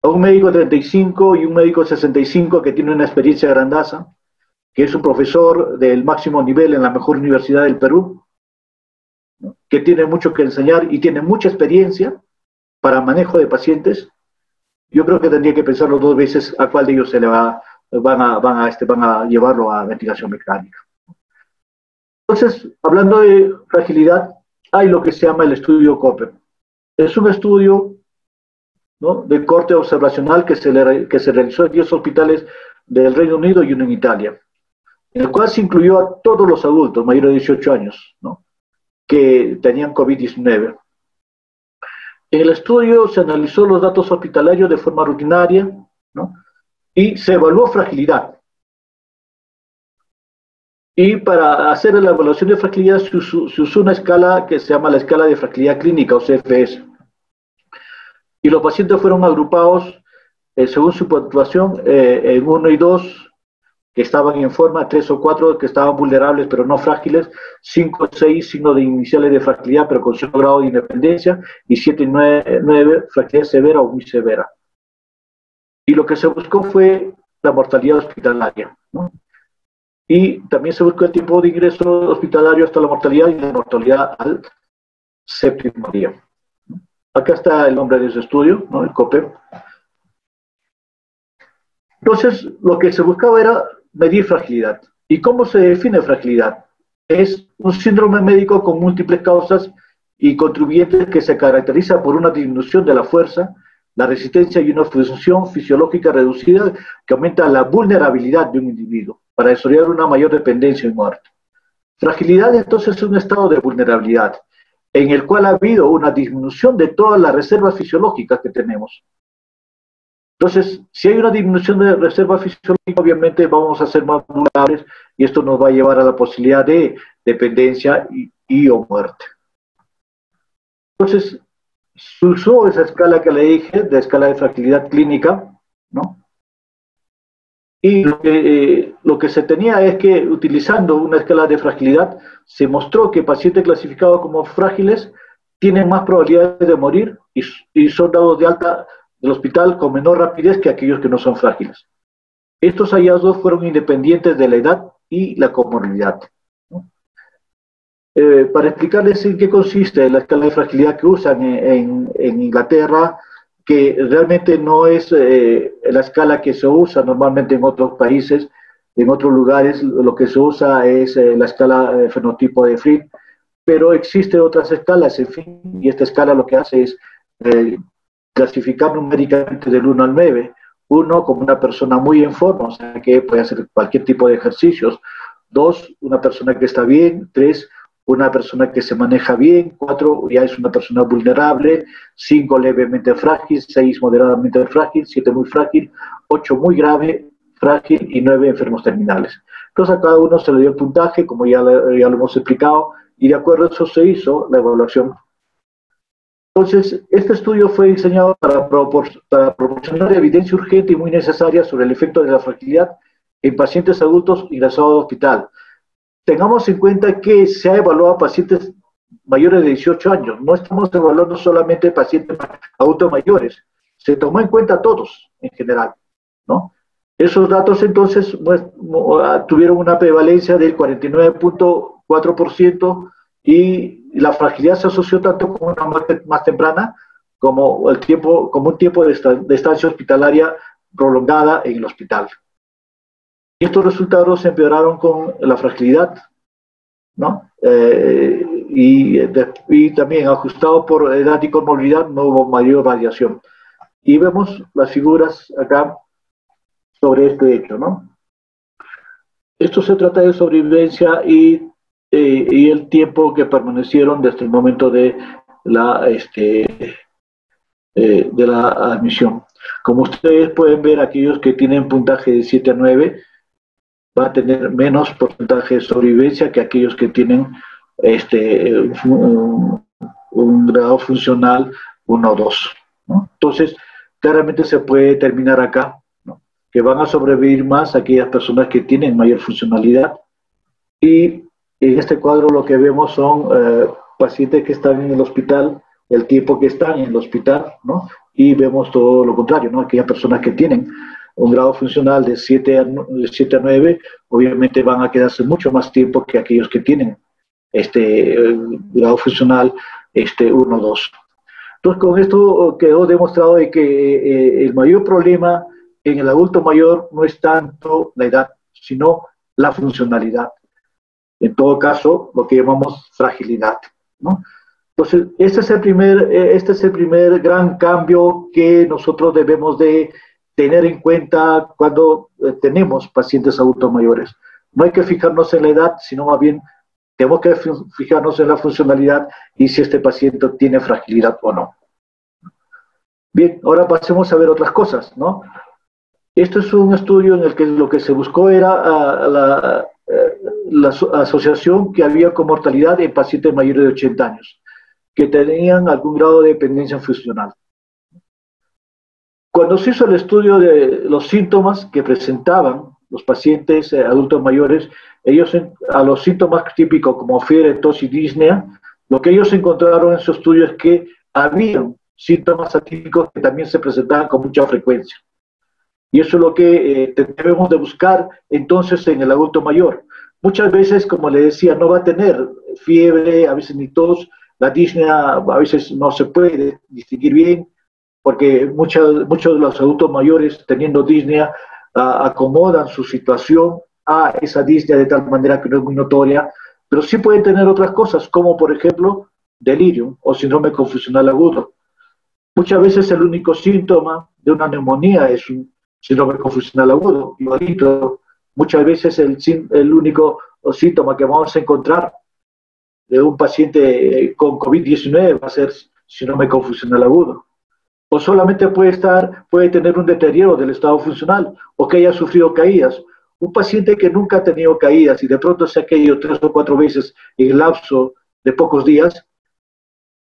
A un médico de 35 y un médico de 65 que tiene una experiencia grandaza, que es un profesor del máximo nivel en la mejor universidad del Perú, ¿no? Que tiene mucho que enseñar y tiene mucha experiencia para manejo de pacientes, yo creo que tendría que pensarlo dos veces a cuál de ellos van a llevarlo a ventilación mecánica. Entonces, hablando de fragilidad, hay lo que se llama el estudio COPE. Es un estudio, ¿no?, de corte observacional que se realizó en 10 hospitales del Reino Unido y uno en Italia, en el cual se incluyó a todos los adultos mayores de 18 años, ¿no?, que tenían COVID-19. En el estudio se analizó los datos hospitalarios de forma rutinaria, ¿no?, y se evaluó fragilidad. Y para hacer la evaluación de fragilidad se usó una escala que se llama la escala de fragilidad clínica o CFS. Y los pacientes fueron agrupados según su puntuación en 1 y 2, que estaban en forma, 3 o 4 que estaban vulnerables pero no frágiles, 5 y 6 signos de iniciales de fragilidad pero con cierto grado de independencia, y 7 y 9 fragilidad severa o muy severa. Y lo que se buscó fue la mortalidad hospitalaria, ¿no? Y también se buscó el tiempo de ingreso hospitalario hasta la mortalidad y la mortalidad al séptimo día. Acá está el nombre de ese estudio, ¿no?, el COPE. Entonces, lo que se buscaba era medir fragilidad. ¿Y cómo se define fragilidad? Es un síndrome médico con múltiples causas y contribuyentes que se caracteriza por una disminución de la fuerza, la resistencia y una función fisiológica reducida que aumenta la vulnerabilidad de un individuo para desarrollar una mayor dependencia y muerte. Fragilidad, entonces, es un estado de vulnerabilidad en el cual ha habido una disminución de todas las reservas fisiológicas que tenemos. Entonces, si hay una disminución de reserva fisiológica, obviamente vamos a ser más vulnerables y esto nos va a llevar a la posibilidad de dependencia y o muerte. Entonces, se usó esa escala que le dije, de escala de fragilidad clínica, ¿no? Y lo que se tenía es que, utilizando una escala de fragilidad, se mostró que pacientes clasificados como frágiles tienen más probabilidades de morir y son dados de alta del hospital con menor rapidez que aquellos que no son frágiles. Estos hallazgos fueron independientes de la edad y la comorbilidad, ¿no? Para explicarles en qué consiste la escala de fragilidad que usan en Inglaterra, que realmente no es la escala que se usa normalmente en otros países, en otros lugares lo que se usa es la escala de fenotipo de Fried, pero existen otras escalas, en fin, y esta escala lo que hace es eh, clasificar numéricamente del 1 al 9. 1 como una persona muy en forma, o sea que puede hacer cualquier tipo de ejercicios. 2, una persona que está bien. 3, una persona que se maneja bien. 4, ya es una persona vulnerable. 5, levemente frágil. 6, moderadamente frágil. 7, muy frágil. 8, muy grave, frágil. Y 9, enfermos terminales. Entonces a cada uno se le dio el puntaje, como ya lo hemos explicado, y de acuerdo a eso se hizo la evaluación. Entonces, este estudio fue diseñado para proporcionar evidencia urgente y muy necesaria sobre el efecto de la fragilidad en pacientes adultos ingresados al hospital. Tengamos en cuenta que se ha evaluado a pacientes mayores de 18 años. No estamos evaluando solamente pacientes adultos mayores. Se tomó en cuenta a todos en general, ¿no? Esos datos entonces tuvieron una prevalencia del 49.4% y la fragilidad se asoció tanto con una muerte más temprana como un tiempo de estancia hospitalaria prolongada en el hospital. Y estos resultados se empeoraron con la fragilidad, ¿no? Y también ajustado por edad y comorbilidad no hubo mayor variación. Y vemos las figuras acá sobre este hecho, ¿no? Esto se trata de sobrevivencia y el tiempo que permanecieron desde el momento de la admisión. Como ustedes pueden ver, aquellos que tienen puntaje de 7 a 9 van a tener menos porcentaje de sobrevivencia que aquellos que tienen un grado funcional 1 o 2, ¿no? Entonces, claramente se puede determinar acá, ¿no?, que van a sobrevivir más aquellas personas que tienen mayor funcionalidad. Y en este cuadro lo que vemos son pacientes que están en el hospital, el tiempo que están en el hospital, ¿no? Y vemos todo lo contrario, ¿no? Aquellas personas que tienen un grado funcional de 7 a 9, obviamente van a quedarse mucho más tiempo que aquellos que tienen grado funcional 1 o 2. Entonces, con esto quedó demostrado de que el mayor problema en el adulto mayor no es tanto la edad, sino la funcionalidad. En todo caso, lo que llamamos fragilidad, ¿no? Entonces, este es el primer gran cambio que nosotros debemos de tener en cuenta cuando tenemos pacientes adultos mayores. No hay que fijarnos en la edad, sino más bien tenemos que fijarnos en la funcionalidad y si este paciente tiene fragilidad o no. Bien, ahora pasemos a ver otras cosas, ¿no? Esto es un estudio en el que lo que se buscó era la asociación que había con mortalidad en pacientes mayores de 80 años, que tenían algún grado de dependencia funcional. Cuando se hizo el estudio de los síntomas que presentaban los pacientes adultos mayores, ellos a los síntomas típicos como fiebre, tos y disnea, lo que ellos encontraron en su estudio es que había síntomas atípicos que también se presentaban con mucha frecuencia. Y eso es lo que debemos de buscar entonces en el adulto mayor. Muchas veces, como le decía, no va a tener fiebre, a veces ni tos, la disnea a veces no se puede distinguir bien, porque muchos de los adultos mayores teniendo disnea acomodan su situación a esa disnea de tal manera que no es muy notoria, pero sí pueden tener otras cosas, como por ejemplo delirium o síndrome confusional agudo. Muchas veces el único síntoma de una neumonía es un síndrome confusional agudo. Igualito, muchas veces el único síntoma que vamos a encontrar de un paciente con COVID-19 va a ser síndrome confusional agudo. O solamente puede tener un deterioro del estado funcional o que haya sufrido caídas. Un paciente que nunca ha tenido caídas y de pronto se ha caído 3 o 4 veces en el lapso de pocos días,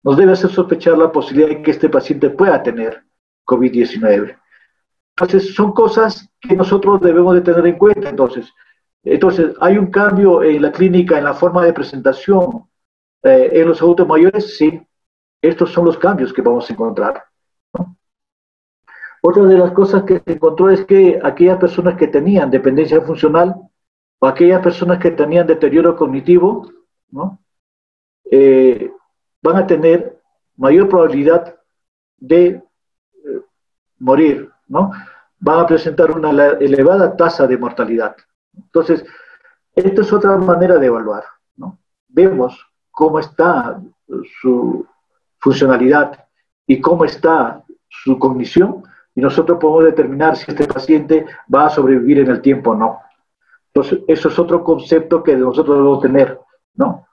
nos debe hacer sospechar la posibilidad de que este paciente pueda tener COVID-19. Entonces, son cosas que nosotros debemos de tener en cuenta. Entonces, ¿hay un cambio en la clínica, en la forma de presentación en los adultos mayores? Sí, estos son los cambios que vamos a encontrar, ¿no? Otra de las cosas que se encontró es que aquellas personas que tenían dependencia funcional o aquellas personas que tenían deterioro cognitivo, ¿no? Van a tener mayor probabilidad de morir, ¿no? Van a presentar una elevada tasa de mortalidad. Entonces, esta es otra manera de evaluar, ¿no? Vemos cómo está su funcionalidad y cómo está su cognición, y nosotros podemos determinar si este paciente va a sobrevivir en el tiempo o no. Entonces, eso es otro concepto que nosotros debemos tener, ¿no?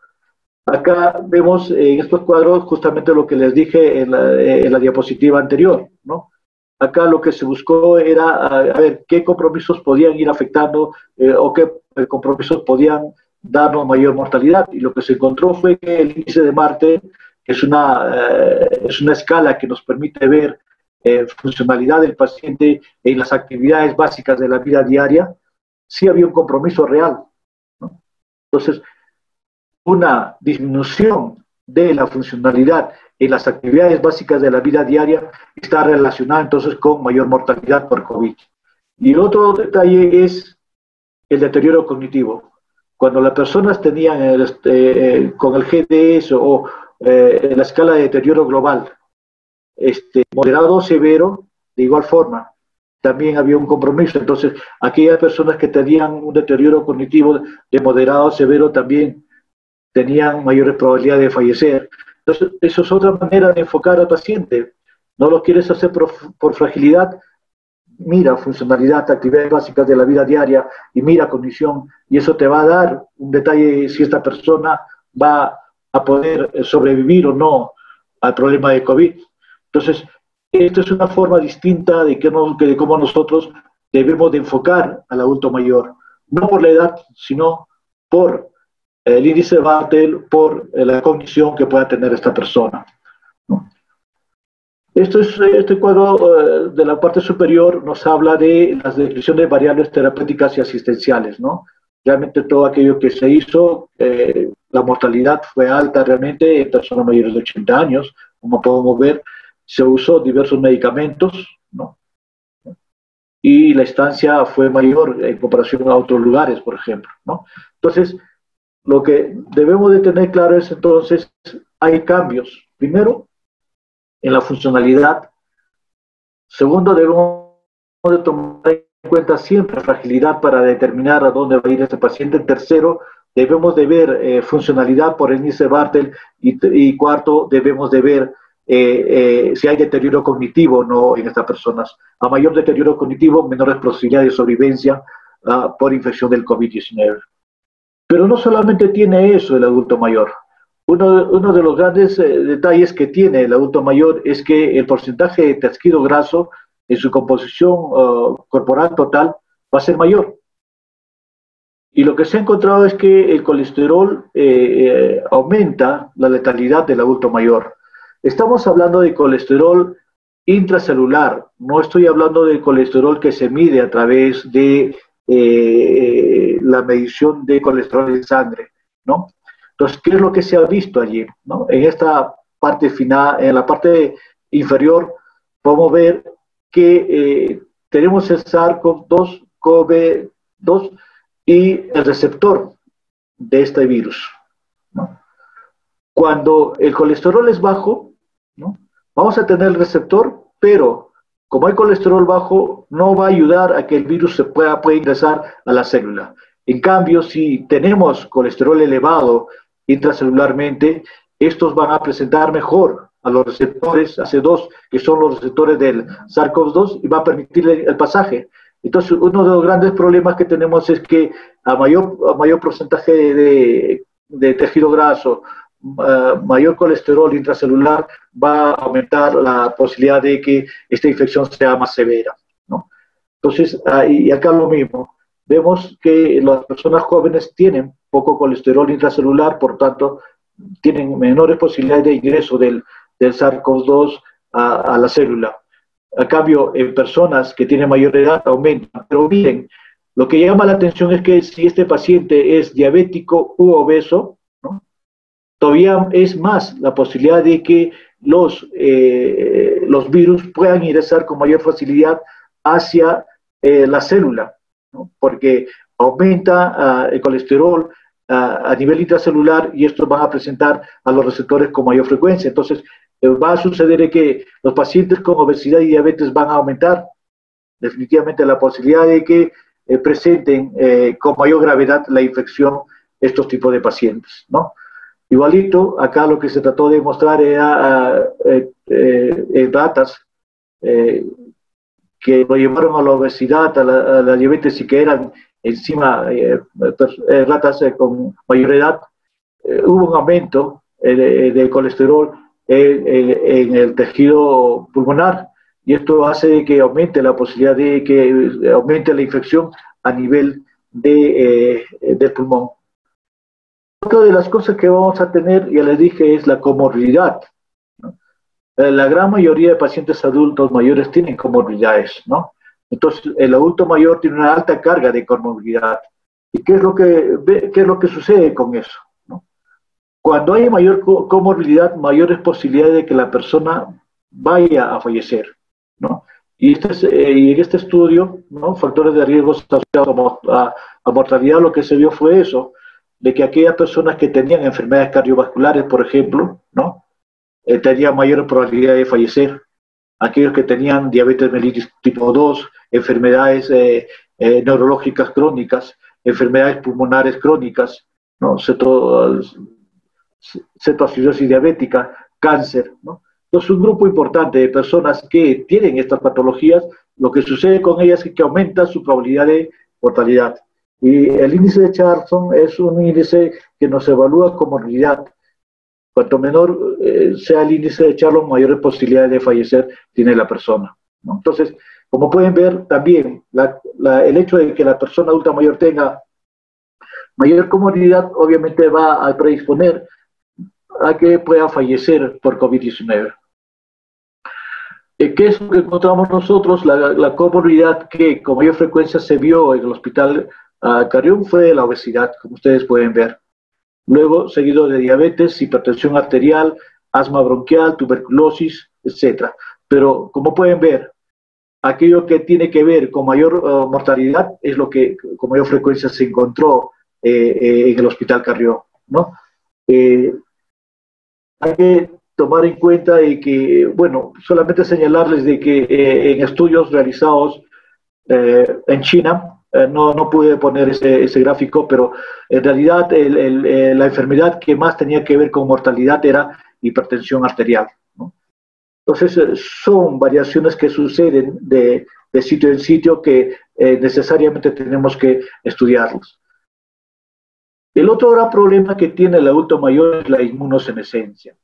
Acá vemos en estos cuadros justamente lo que les dije en la diapositiva anterior, ¿no? Acá lo que se buscó era a ver qué compromisos podían ir afectando o qué compromisos podían darnos mayor mortalidad. Y lo que se encontró fue que el índice de Martel, que es una escala que nos permite ver funcionalidad del paciente en las actividades básicas de la vida diaria, sí había un compromiso real, ¿no? Entonces, una disminución de la funcionalidad en las actividades básicas de la vida diaria está relacionada entonces con mayor mortalidad por COVID. Y otro detalle es el deterioro cognitivo. Cuando las personas tenían con el GDS o la escala de deterioro global, moderado o severo, de igual forma, también había un compromiso. Entonces, aquellas personas que tenían un deterioro cognitivo de moderado a severo también tenían mayores probabilidades de fallecer. Entonces, eso es otra manera de enfocar al paciente. No lo quieres hacer por fragilidad, mira funcionalidad, actividades básicas de la vida diaria y mira condición, y eso te va a dar un detalle si esta persona va a poder sobrevivir o no al problema de COVID. Entonces, esto es una forma distinta de cómo nosotros debemos de enfocar al adulto mayor, no por la edad, sino por el índice de Bartel, por la cognición que pueda tener esta persona, ¿no? Este cuadro de la parte superior nos habla de las descripciones de variables terapéuticas y asistenciales, ¿no? Realmente todo aquello que se hizo, la mortalidad fue alta realmente en personas mayores de 80 años, como podemos ver, se usó diversos medicamentos, ¿no? Y la estancia fue mayor en comparación a otros lugares, por ejemplo, ¿no? Entonces, lo que debemos de tener claro es entonces, hay cambios. Primero, en la funcionalidad. Segundo, debemos de tomar en cuenta siempre fragilidad para determinar a dónde va a ir este paciente. Tercero, debemos de ver funcionalidad por el índice Bartel. Y cuarto, debemos de ver si hay deterioro cognitivo o no en estas personas. A mayor deterioro cognitivo, menores posibilidades de sobrevivencia por infección del COVID-19. Pero no solamente tiene eso el adulto mayor. Uno de los grandes detalles que tiene el adulto mayor es que el porcentaje de tejido graso en su composición corporal total va a ser mayor. Y lo que se ha encontrado es que el colesterol aumenta la letalidad del adulto mayor. Estamos hablando de colesterol intracelular, no estoy hablando del colesterol que se mide a través de la medición de colesterol en sangre, ¿no? Entonces, ¿qué es lo que se ha visto allí, ¿no? En esta parte final, en la parte inferior, podemos ver que tenemos el SARS-CoV-2, CoV-2 y el receptor de este virus, ¿no? Cuando el colesterol es bajo, ¿no? Vamos a tener el receptor, pero como hay colesterol bajo, no va a ayudar a que el virus pueda ingresar a la célula. En cambio, si tenemos colesterol elevado intracelularmente, estos van a presentar mejor a los receptores AC2, que son los receptores del SARS-CoV-2, y va a permitir el pasaje. Entonces, uno de los grandes problemas que tenemos es que a mayor porcentaje de tejido graso, mayor colesterol intracelular, va a aumentar la posibilidad de que esta infección sea más severa, ¿no? Entonces, y acá lo mismo. Vemos que las personas jóvenes tienen poco colesterol intracelular, por tanto, tienen menores posibilidades de ingreso del SARS-CoV-2 a la célula. A cambio, en personas que tienen mayor edad aumenta. Pero miren, lo que llama la atención es que si este paciente es diabético u obeso, ¿no? Todavía es más la posibilidad de que los virus puedan ingresar con mayor facilidad hacia la célula, ¿no? Porque aumenta el colesterol a nivel intracelular y estos van a presentar a los receptores con mayor frecuencia. Entonces, va a suceder que los pacientes con obesidad y diabetes van a aumentar definitivamente la posibilidad de que presenten con mayor gravedad la infección estos tipos de pacientes, ¿no? Igualito, acá lo que se trató de mostrar era en ratas que lo llevaron a la obesidad, a la diabetes y que eran encima ratas con mayor edad, hubo un aumento de colesterol en el tejido pulmonar y esto hace que aumente la posibilidad de que aumente la infección a nivel del pulmón. Otra de las cosas que vamos a tener, ya les dije, es la comorbilidad, ¿no? La gran mayoría de pacientes adultos mayores tienen comorbilidades, ¿no? Entonces, el adulto mayor tiene una alta carga de comorbilidad. ¿Y qué es lo que sucede con eso, ¿no? Cuando hay mayor comorbilidad, mayores posibilidades de que la persona vaya a fallecer, ¿no? Y en este estudio, ¿no? Factores de riesgo asociados a mortalidad, lo que se vio fue eso, de que aquellas personas que tenían enfermedades cardiovasculares, por ejemplo, ¿no? Tenían mayor probabilidad de fallecer. Aquellos que tenían diabetes mellitus tipo 2, enfermedades neurológicas crónicas, enfermedades pulmonares crónicas, ¿no? Cetoacidosis diabética, cáncer, ¿no? Entonces, un grupo importante de personas que tienen estas patologías, lo que sucede con ellas es que aumenta su probabilidad de mortalidad. Y el índice de Charlson es un índice que nos evalúa como morbilidad. Cuanto menor sea el índice de Charlson, mayores posibilidades de fallecer tiene la persona, ¿no? Entonces, como pueden ver, también el hecho de que la persona adulta mayor tenga mayor comorbilidad, obviamente va a predisponer a que pueda fallecer por COVID-19. ¿Qué es lo que encontramos nosotros? La comorbilidad que con mayor frecuencia se vio en el hospital Carrión fue la obesidad, como ustedes pueden ver. Luego, seguido de diabetes, hipertensión arterial, asma bronquial, tuberculosis, etc. Pero, como pueden ver, aquello que tiene que ver con mayor mortalidad es lo que con mayor frecuencia se encontró en el hospital Carrión, ¿no? Hay que tomar en cuenta de que, bueno, solamente señalarles de que en estudios realizados en China, no pude poner ese gráfico, pero en realidad la enfermedad que más tenía que ver con mortalidad era hipertensión arterial, ¿no? Entonces, son variaciones que suceden de sitio en sitio que necesariamente tenemos que estudiarlos. El otro gran problema que tiene el adulto mayor es la inmunosenescencia.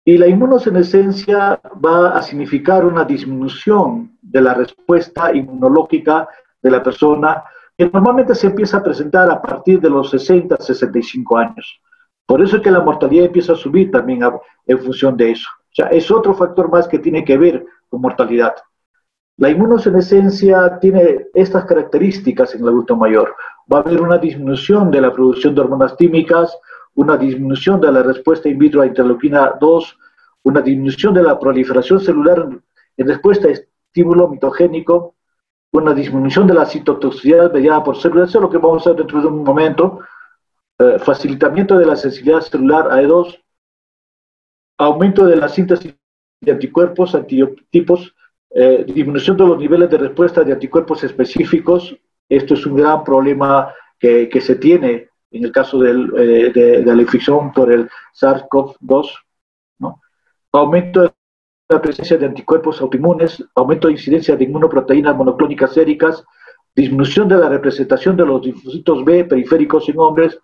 Y la inmunosenescencia va a significar una disminución de la respuesta inmunológica de la persona, que normalmente se empieza a presentar a partir de los 60, 65 años. Por eso es que la mortalidad empieza a subir también en función de eso. O sea, es otro factor más que tiene que ver con mortalidad. La inmunosenescencia tiene estas características en el adulto mayor. Va a haber una disminución de la producción de hormonas químicas, una disminución de la respuesta in vitro a interleuquina 2, una disminución de la proliferación celular en respuesta a estímulo mitogénico, una disminución de la citotoxicidad mediada por células, eso es lo que vamos a ver dentro de un momento, facilitamiento de la sensibilidad celular AE2, aumento de la síntesis de anticuerpos, antitipos, disminución de los niveles de respuesta de anticuerpos específicos. Esto es un gran problema que se tiene en el caso de la infección por el SARS-CoV-2, ¿no? Aumento de la presencia de anticuerpos autoinmunes, aumento de incidencia de inmunoproteínas monoclónicas séricas, disminución de la representación de los linfocitos B periféricos en hombres.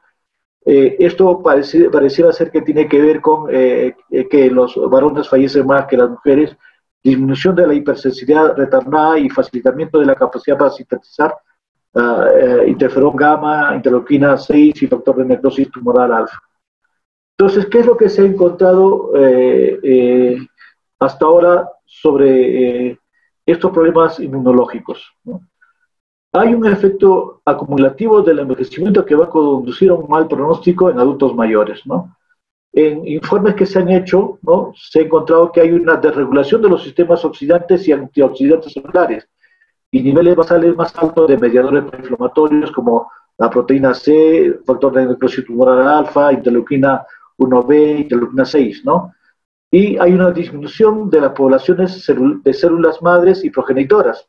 Esto pareciera ser que tiene que ver con que los varones fallecen más que las mujeres, disminución de la hipersensibilidad retardada y facilitamiento de la capacidad para sintetizar interferón gamma, interleuquina 6 y factor de necrosis tumoral alfa. Entonces, ¿qué es lo que se ha encontrado hasta ahora sobre estos problemas inmunológicos, ¿no? Hay un efecto acumulativo del envejecimiento que va a conducir a un mal pronóstico en adultos mayores, ¿no? En informes que se han hecho, ¿no? Se ha encontrado que hay una desregulación de los sistemas oxidantes y antioxidantes celulares. y niveles basales más altos de mediadores proinflamatorios como la proteína C, factor de necrosis tumoral alfa, interleuquina 1B, interleuquina 6, ¿no? Y hay una disminución de las poblaciones de células madres y progenitoras,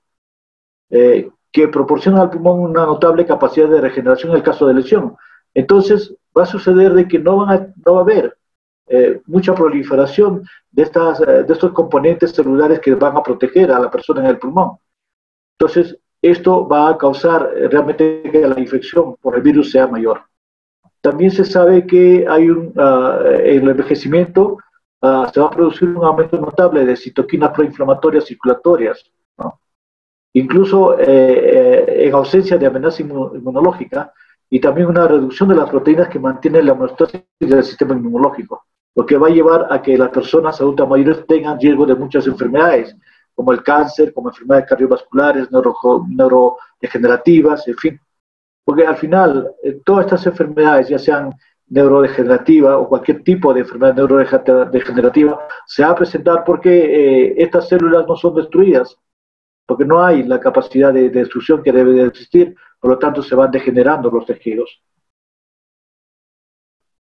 que proporcionan al pulmón una notable capacidad de regeneración en el caso de lesión. Entonces, va a suceder de que no va a haber mucha proliferación de estos componentes celulares que van a proteger a la persona en el pulmón. Entonces, esto va a causar realmente que la infección por el virus sea mayor. También se sabe que hay en el envejecimiento se va a producir un aumento notable de citoquinas proinflamatorias circulatorias, ¿no? Incluso en ausencia de amenaza inmunológica, y también una reducción de las proteínas que mantienen la homeostasis del sistema inmunológico, lo que va a llevar a que las personas adultas mayores tengan riesgo de muchas enfermedades, como el cáncer, como enfermedades cardiovasculares, neurodegenerativas, en fin. Porque al final, todas estas enfermedades, ya sean neurodegenerativa o cualquier tipo de enfermedad neurodegenerativa, se va a presentar porque estas células no son destruidas, porque no hay la capacidad de destrucción que debe de existir, por lo tanto se van degenerando los tejidos.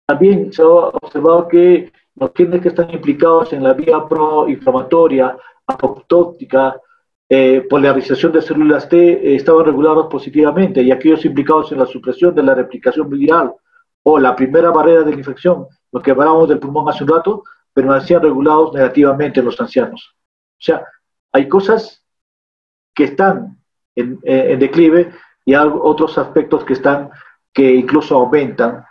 También se ha observado que los genes que están implicados en la vía proinflamatoria, apoptótica, polarización de células T estaban regulados positivamente, y aquellos implicados en la supresión de la replicación viral o la primera barrera de la infección, lo que hablábamos del pulmón hace un rato, permanecían regulados negativamente en los ancianos. O sea, hay cosas que están en declive y hay otros aspectos que incluso aumentan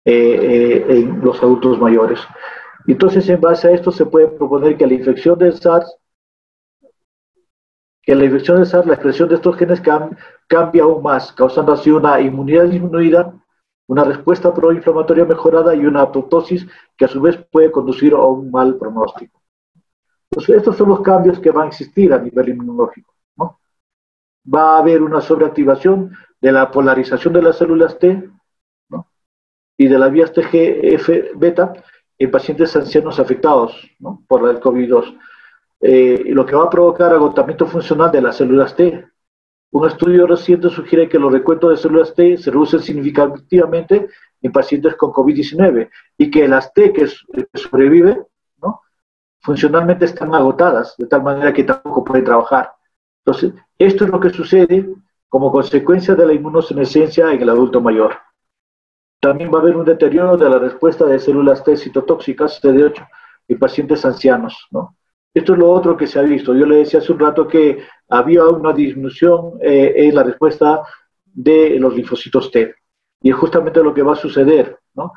en los adultos mayores. Entonces, en base a esto se puede proponer que la infección del SARS, la expresión de estos genes cambia aún más, causando así una inmunidad disminuida, una respuesta proinflamatoria mejorada y una apoptosis que a su vez puede conducir a un mal pronóstico. Entonces, estos son los cambios que van a existir a nivel inmunológico, ¿no? Va a haber una sobreactivación de la polarización de las células T, ¿no?, y de las vías TGF-beta en pacientes ancianos afectados, ¿no?, por el COVID-2. Lo que va a provocar agotamiento funcional de las células T. Un estudio reciente sugiere que los recuentos de células T se reducen significativamente en pacientes con COVID-19 y que las T que sobreviven, ¿no?, funcionalmente están agotadas, de tal manera que tampoco pueden trabajar. Entonces, esto es lo que sucede como consecuencia de la inmunosenescencia en el adulto mayor. También va a haber un deterioro de la respuesta de células T citotóxicas, CD8, en pacientes ancianos, ¿no? Esto es lo otro que se ha visto. Yo le decía hace un rato que había una disminución en la respuesta de los linfocitos T. Y es justamente lo que va a suceder, ¿no?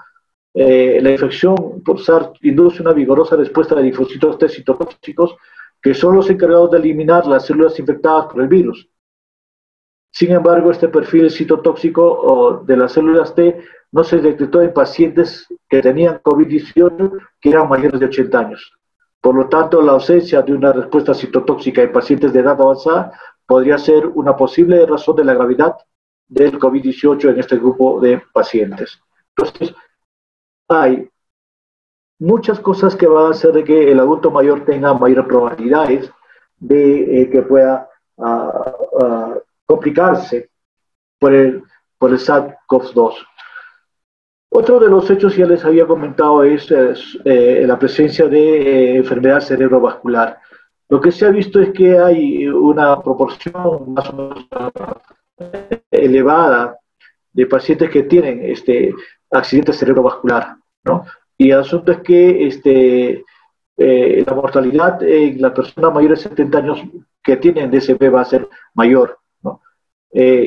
La infección por SARS induce una vigorosa respuesta de linfocitos T citotóxicos, que son los encargados de eliminar las células infectadas por el virus. Sin embargo, este perfil citotóxico de las células T no se detectó en pacientes que tenían COVID-19 que eran mayores de 80 años. Por lo tanto, la ausencia de una respuesta citotóxica en pacientes de edad avanzada podría ser una posible razón de la gravedad del COVID-18 en este grupo de pacientes. Entonces, hay muchas cosas que van a hacer de que el adulto mayor tenga mayores probabilidades de que pueda complicarse por el SARS-CoV-2. Otro de los hechos, ya les había comentado, es la presencia de enfermedad cerebrovascular. Lo que se ha visto es que hay una proporción más o menos elevada de pacientes que tienen accidente cerebrovascular, ¿no? Y el asunto es que la mortalidad en las personas mayores de 70 años que tienen DCP va a ser mayor, ¿no?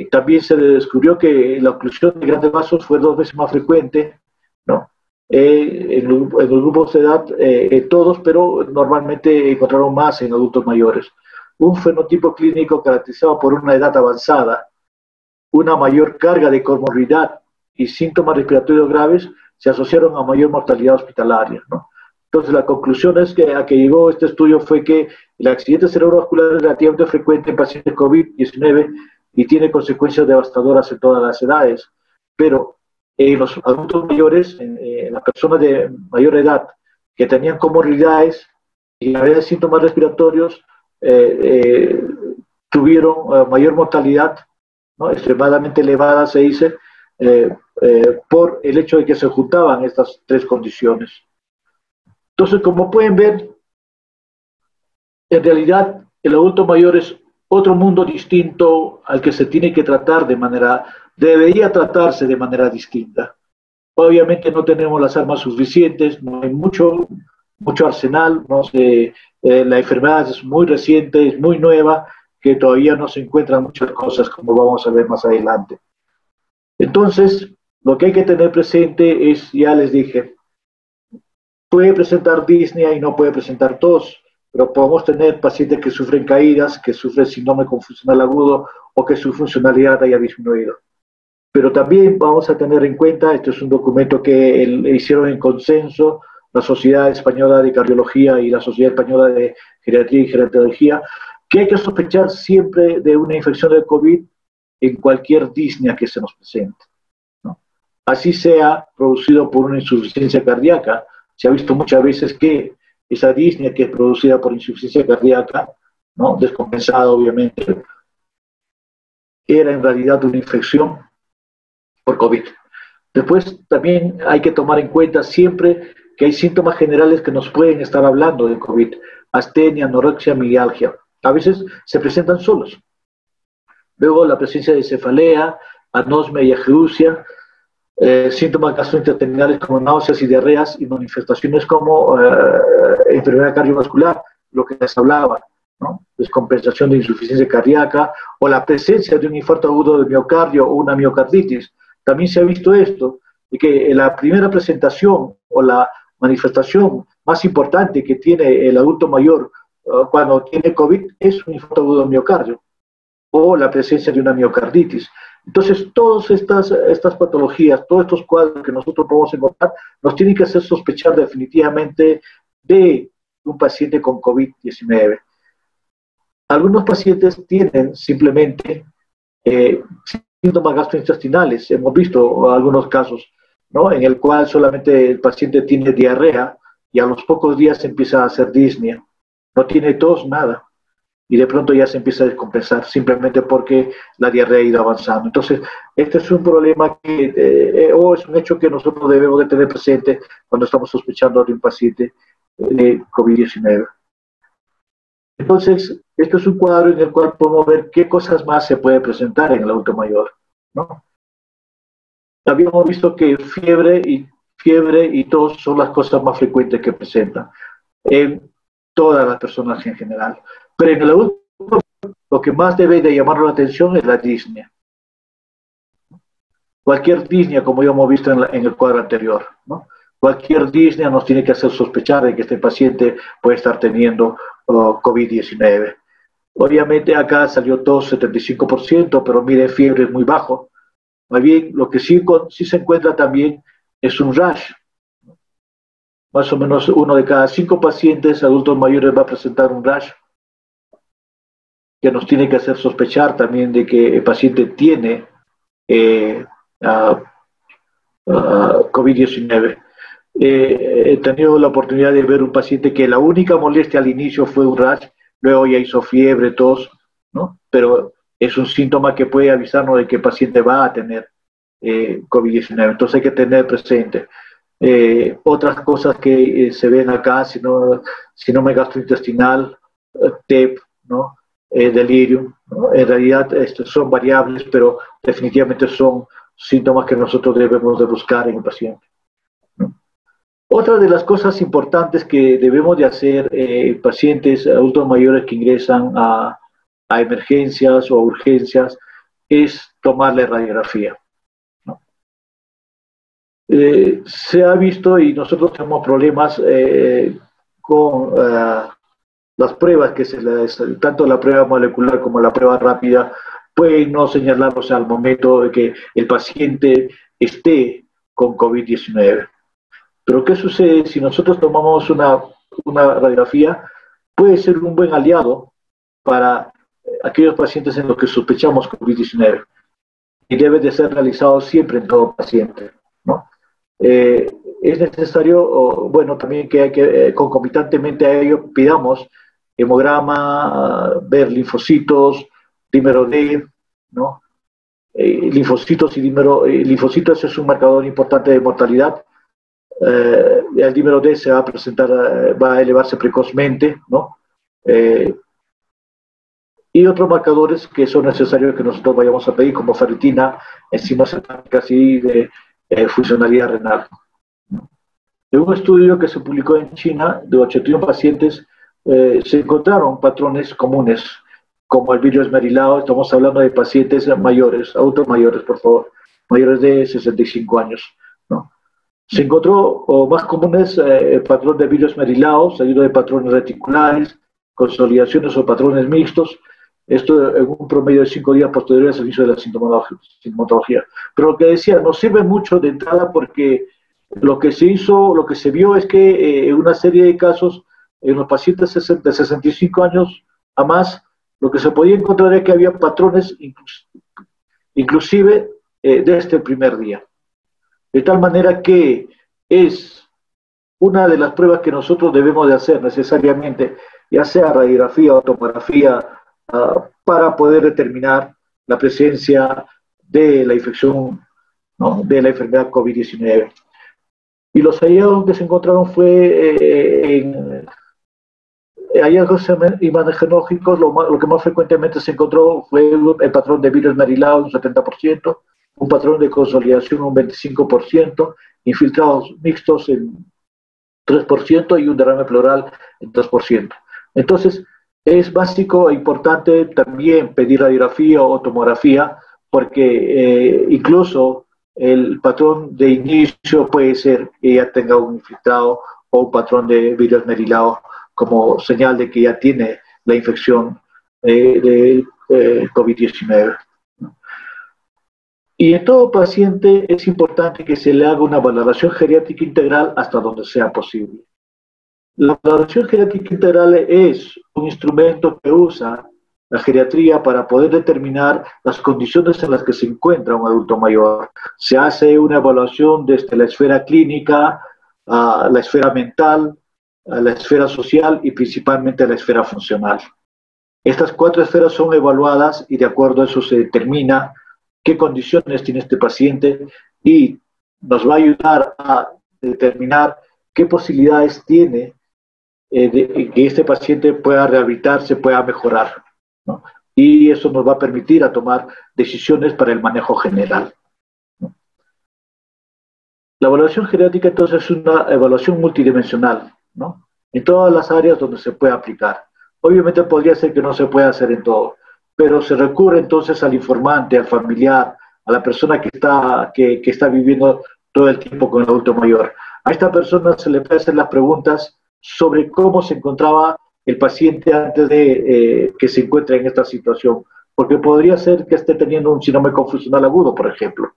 También se descubrió que la oclusión de grandes vasos fue 2 veces más frecuente, ¿no?, en los grupos de edad, todos, pero normalmente encontraron más en adultos mayores. Un fenotipo clínico caracterizado por una edad avanzada, una mayor carga de comorbilidad y síntomas respiratorios graves se asociaron a mayor mortalidad hospitalaria, ¿no? Entonces, la conclusión es que a que llegó este estudio fue que el accidente cerebrovascular es relativamente frecuente en pacientes COVID-19 y tiene consecuencias devastadoras en todas las edades. Pero en los adultos mayores, en las personas de mayor edad que tenían comorbilidades y había síntomas respiratorios, tuvieron mayor mortalidad, ¿no? Extremadamente elevada, se dice, por el hecho de que se juntaban estas tres condiciones. Entonces, como pueden ver, en realidad el adulto mayor es otro mundo distinto al que se tiene que tratar debería tratarse de manera distinta. Obviamente no tenemos las armas suficientes, no hay mucho arsenal, no sé, la enfermedad es muy reciente, es muy nueva, que todavía no se encuentran muchas cosas, como vamos a ver más adelante. Entonces, lo que hay que tener presente es, ya les dije, puede presentar disnea y no puede presentar tos, pero podemos tener pacientes que sufren caídas, que sufren síndrome confusional agudo o que su funcionalidad haya disminuido. Pero también vamos a tener en cuenta, esto es un documento que hicieron en consenso la Sociedad Española de Cardiología y la Sociedad Española de Geriatría y Gerontología, que hay que sospechar siempre de una infección del COVID en cualquier disnea que se nos presente, ¿no? Así sea producido por una insuficiencia cardíaca. Se ha visto muchas veces que esa disnea que es producida por insuficiencia cardíaca, ¿no?, descompensada obviamente, era en realidad una infección por COVID. Después también hay que tomar en cuenta siempre que hay síntomas generales que nos pueden estar hablando de COVID: astenia, anorexia, mialgia. A veces se presentan solos. Luego la presencia de cefalea, anosmia y ageusia, síntomas gastrointestinales como náuseas y diarreas, y manifestaciones como enfermedad cardiovascular, lo que les hablaba, ¿no?, descompensación de insuficiencia cardíaca, o la presencia de un infarto agudo del miocardio o una miocarditis. También se ha visto esto, de que la primera presentación o la manifestación más importante que tiene el adulto mayor cuando tiene COVID es un infarto agudo del miocardio o la presencia de una miocarditis. Entonces, todas estas patologías, todos estos cuadros que nosotros podemos encontrar, nos tienen que hacer sospechar definitivamente de un paciente con COVID-19. Algunos pacientes tienen simplemente síntomas gastrointestinales. Hemos visto algunos casos, ¿no?, en el cual solamente el paciente tiene diarrea y a los pocos días empieza a hacer disnea. No tiene tos, nada. Y de pronto ya se empieza a descompensar simplemente porque la diarrea ha ido avanzando. Entonces, este es un problema o es un hecho que nosotros debemos de tener presente cuando estamos sospechando de un paciente de COVID-19. Entonces, este es un cuadro en el cual podemos ver qué cosas más se puede presentar en el adulto mayor, ¿no? Habíamos visto que fiebre y tos son las cosas más frecuentes que presentan en todas las personas en general. Pero en el adulto, lo que más debe de llamar la atención es la disnea. Cualquier disnea, como ya hemos visto en el cuadro anterior, ¿no? Cualquier disnea nos tiene que hacer sospechar de que este paciente puede estar teniendo COVID-19. Obviamente acá salió tos 75%, pero miren, fiebre es muy bajo. Más bien, lo que sí se encuentra también es un rash. Más o menos 1 de cada 5 pacientes adultos mayores va a presentar un rash, que nos tiene que hacer sospechar también de que el paciente tiene COVID-19. He tenido la oportunidad de ver un paciente que la única molestia al inicio fue un rash, luego ya hizo fiebre, tos, ¿no? Pero es un síntoma que puede avisarnos de que el paciente va a tener COVID-19. Entonces hay que tener presente. Otras cosas que se ven acá: síndrome gastrointestinal, TEP, ¿no?, delirium, ¿no? En realidad son variables, pero definitivamente son síntomas que nosotros debemos de buscar en el paciente, ¿no? Otra de las cosas importantes que debemos de hacer en pacientes adultos mayores que ingresan a emergencias o urgencias es tomarle radiografía, ¿no? Se ha visto, y nosotros tenemos problemas con las pruebas que tanto la prueba molecular como la prueba rápida pueden no señalarlos al momento de que el paciente esté con COVID-19. Pero ¿qué sucede si nosotros tomamos una radiografía? Puede ser un buen aliado para aquellos pacientes en los que sospechamos COVID-19 y debe de ser realizado siempre en todo paciente, ¿no? Es necesario, bueno, también que hay que concomitantemente a ello pidamos hemograma, ver linfocitos, dímero D, ¿no? Linfocitos y linfocitos es un marcador importante de mortalidad. El dímero D se va a presentar, va a elevarse precozmente, ¿no? Y otros marcadores que son necesarios que nosotros vayamos a pedir, como ferritina, enzimas hepáticas y de funcionalidad renal. En un estudio que se publicó en China de 81 pacientes, se encontraron patrones comunes, como el virus esmerilado. Estamos hablando de pacientes mayores, adultos mayores, por favor, mayores de 65 años, ¿no? Se encontró más comunes el patrón de virus esmerilado, seguido de patrones reticulares, consolidaciones o patrones mixtos. Esto en un promedio de 5 días posteriores al inicio de la sintomatología. Pero lo que decía, nos sirve mucho de entrada porque lo que se vio es que en una serie de casos, en los pacientes de 65 años a más, lo que se podía encontrar es que había patrones inclusive desde el primer día. De tal manera que es una de las pruebas que nosotros debemos de hacer necesariamente, ya sea radiografía o tomografía, para poder determinar la presencia de la infección, ¿no?, de la enfermedad COVID-19. Y los hallazgos que se encontraron fue en hallazgos imagenológicos. Lo que más frecuentemente se encontró fue el patrón de virus esmerilado, un 70%, un patrón de consolidación, un 25%, infiltrados mixtos en 3% y un derrame pleural en 2%. Entonces, es básico e importante también pedir radiografía o tomografía, porque incluso el patrón de inicio puede ser que ya tenga un infiltrado o un patrón de virus esmerilado como señal de que ya tiene la infección de COVID-19. Y en todo paciente es importante que se le haga una valoración geriátrica integral hasta donde sea posible. La valoración geriátrica integral es un instrumento que usa la geriatría para poder determinar las condiciones en las que se encuentra un adulto mayor. Se hace una evaluación desde la esfera clínica, a la esfera mental, a la esfera social y principalmente a la esfera funcional. Estas 4 esferas son evaluadas y de acuerdo a eso se determina qué condiciones tiene este paciente y nos va a ayudar a determinar qué posibilidades tiene de que este paciente pueda rehabilitarse, pueda mejorar, ¿no? Y eso nos va a permitir a tomar decisiones para el manejo general, ¿no? La evaluación geriátrica entonces es una evaluación multidimensional, ¿no?, en todas las áreas donde se puede aplicar. Obviamente podría ser que no se pueda hacer en todo, pero se recurre entonces al informante, al familiar, a la persona que está viviendo todo el tiempo con el adulto mayor. A esta persona se le puede hacer las preguntas sobre cómo se encontraba el paciente antes de que se encuentre en esta situación, porque podría ser que esté teniendo un síndrome confusional agudo, por ejemplo.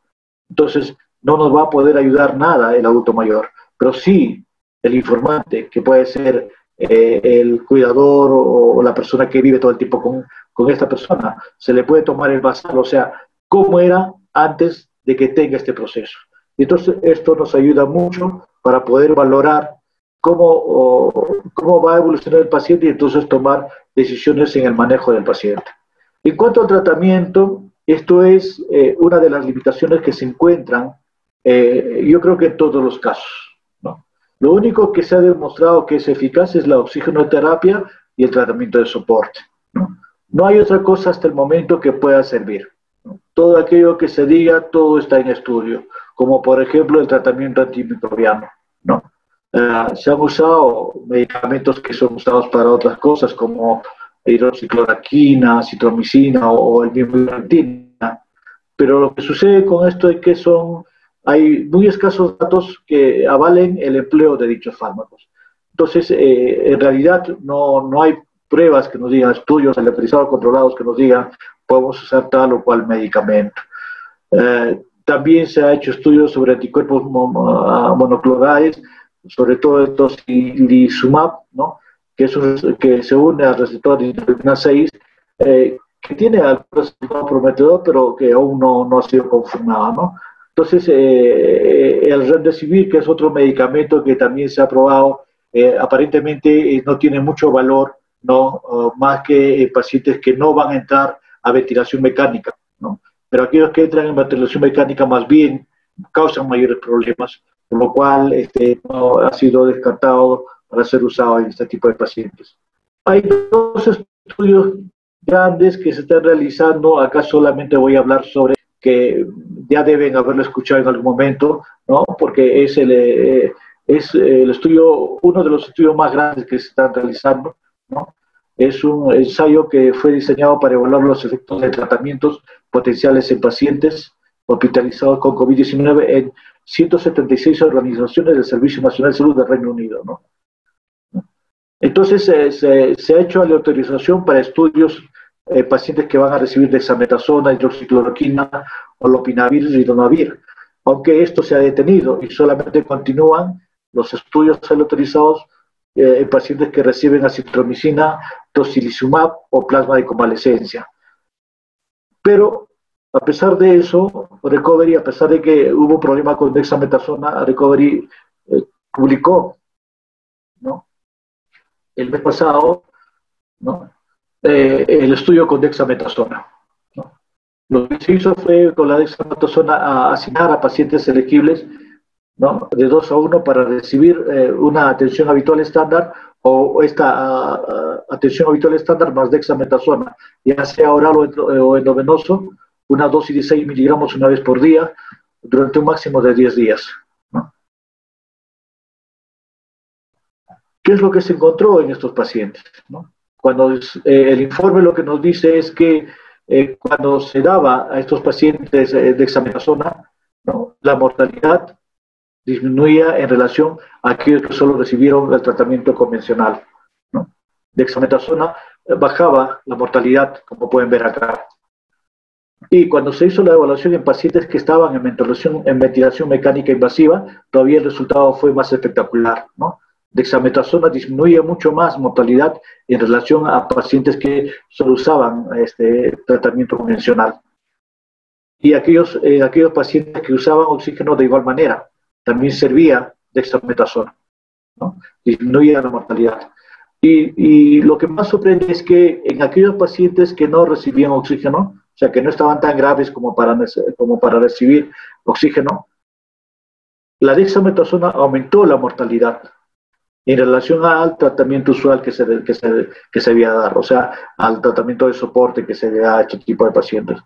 Entonces, no nos va a poder ayudar nada el adulto mayor, pero sí el informante, que puede ser el cuidador o la persona que vive todo el tiempo con esta persona, se le puede tomar el basal, o sea, cómo era antes de que tenga este proceso. Y entonces, esto nos ayuda mucho para poder valorar cómo va a evolucionar el paciente y entonces tomar decisiones en el manejo del paciente. En cuanto al tratamiento, esto es una de las limitaciones que se encuentran, yo creo que en todos los casos, ¿no? Lo único que se ha demostrado que es eficaz es la oxigenoterapia y el tratamiento de soporte, ¿no? No hay otra cosa hasta el momento que pueda servir, ¿no? Todo aquello que se diga, todo está en estudio, como por ejemplo el tratamiento antimicrobiano, ¿no? Se han usado medicamentos que son usados para otras cosas, como hidroxicloroquina, citromicina o el mismo ivermectina. Pero lo que sucede con esto es que hay muy escasos datos que avalen el empleo de dichos fármacos. Entonces, en realidad no hay pruebas que nos digan, estudios aleatorizados controlados que nos digan podemos usar tal o cual medicamento. También se ha hecho estudios sobre anticuerpos monoclonales, sobre todo el tocilizumab, ¿no?, que se une al receptor de interleucina 6, que tiene algún resultado prometedor, pero que aún no ha sido confirmado, ¿no? Entonces, el remdesivir, que es otro medicamento que también se ha probado, aparentemente no tiene mucho valor, ¿no?, más que pacientes que no van a entrar a ventilación mecánica, ¿no? Pero aquellos que entran en ventilación mecánica más bien causan mayores problemas, por lo cual no ha sido descartado para ser usado en este tipo de pacientes. Hay dos estudios grandes que se están realizando, acá solamente voy a hablar sobre que ya deben haberlo escuchado en algún momento, ¿no? Porque es el estudio, uno de los estudios más grandes que se están realizando, ¿no? Es un ensayo que fue diseñado para evaluar los efectos de tratamientos potenciales en pacientes hospitalizados con COVID-19 en 176 organizaciones del Servicio Nacional de Salud del Reino Unido, ¿no? Entonces se ha hecho aleatorización para estudios pacientes que van a recibir dexametasona, hidroxicloroquina o lopinavir y ritonavir, aunque esto se ha detenido y solamente continúan los estudios aleatorizados en pacientes que reciben acitromicina, tocilizumab o plasma de convalescencia. Pero a pesar de eso, Recovery, a pesar de que hubo problema con dexametasona, Recovery publicó, ¿no?, el mes pasado, ¿no?, el estudio con dexametasona, ¿no? Lo que se hizo fue con la dexametasona a asignar a pacientes elegibles, ¿no?, de 2-1 para recibir una atención habitual estándar o esta atención habitual estándar más dexametasona, ya sea oral o endovenoso, una dosis de 6 miligramos una vez por día durante un máximo de 10 días, ¿no? ¿Qué es lo que se encontró en estos pacientes, ¿no? Cuando el informe lo que nos dice es que cuando se daba a estos pacientes dexametasona, ¿no?, la mortalidad disminuía en relación a aquellos que solo recibieron el tratamiento convencional, ¿no? Dexametasona bajaba la mortalidad, como pueden ver acá. Y cuando se hizo la evaluación en pacientes que estaban en ventilación mecánica invasiva, todavía el resultado fue más espectacular, ¿no? Dexametasona disminuye mucho más mortalidad en relación a pacientes que solo usaban tratamiento convencional. Y aquellos pacientes que usaban oxígeno de igual manera, también servía dexametasona, ¿no? Disminuía la mortalidad. Y lo que más sorprende es que en aquellos pacientes que no recibían oxígeno, o sea, que no estaban tan graves como para recibir oxígeno, la dexametasona aumentó la mortalidad en relación al tratamiento usual que se había dado, o sea, al tratamiento de soporte que se le da a este tipo de pacientes.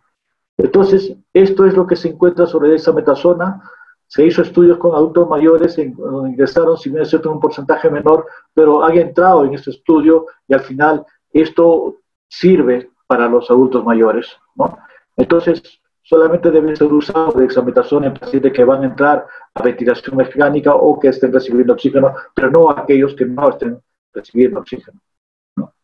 Entonces, esto es lo que se encuentra sobre dexametasona. Se hizo estudios con adultos mayores, ingresaron, si bien es cierto, un porcentaje menor, pero han entrado en este estudio y al final esto sirve para los adultos mayores, ¿no? Entonces, solamente debe ser usado dexametasona en pacientes que van a entrar a ventilación mecánica o que estén recibiendo oxígeno, pero no aquellos que no estén recibiendo oxígeno, ¿no?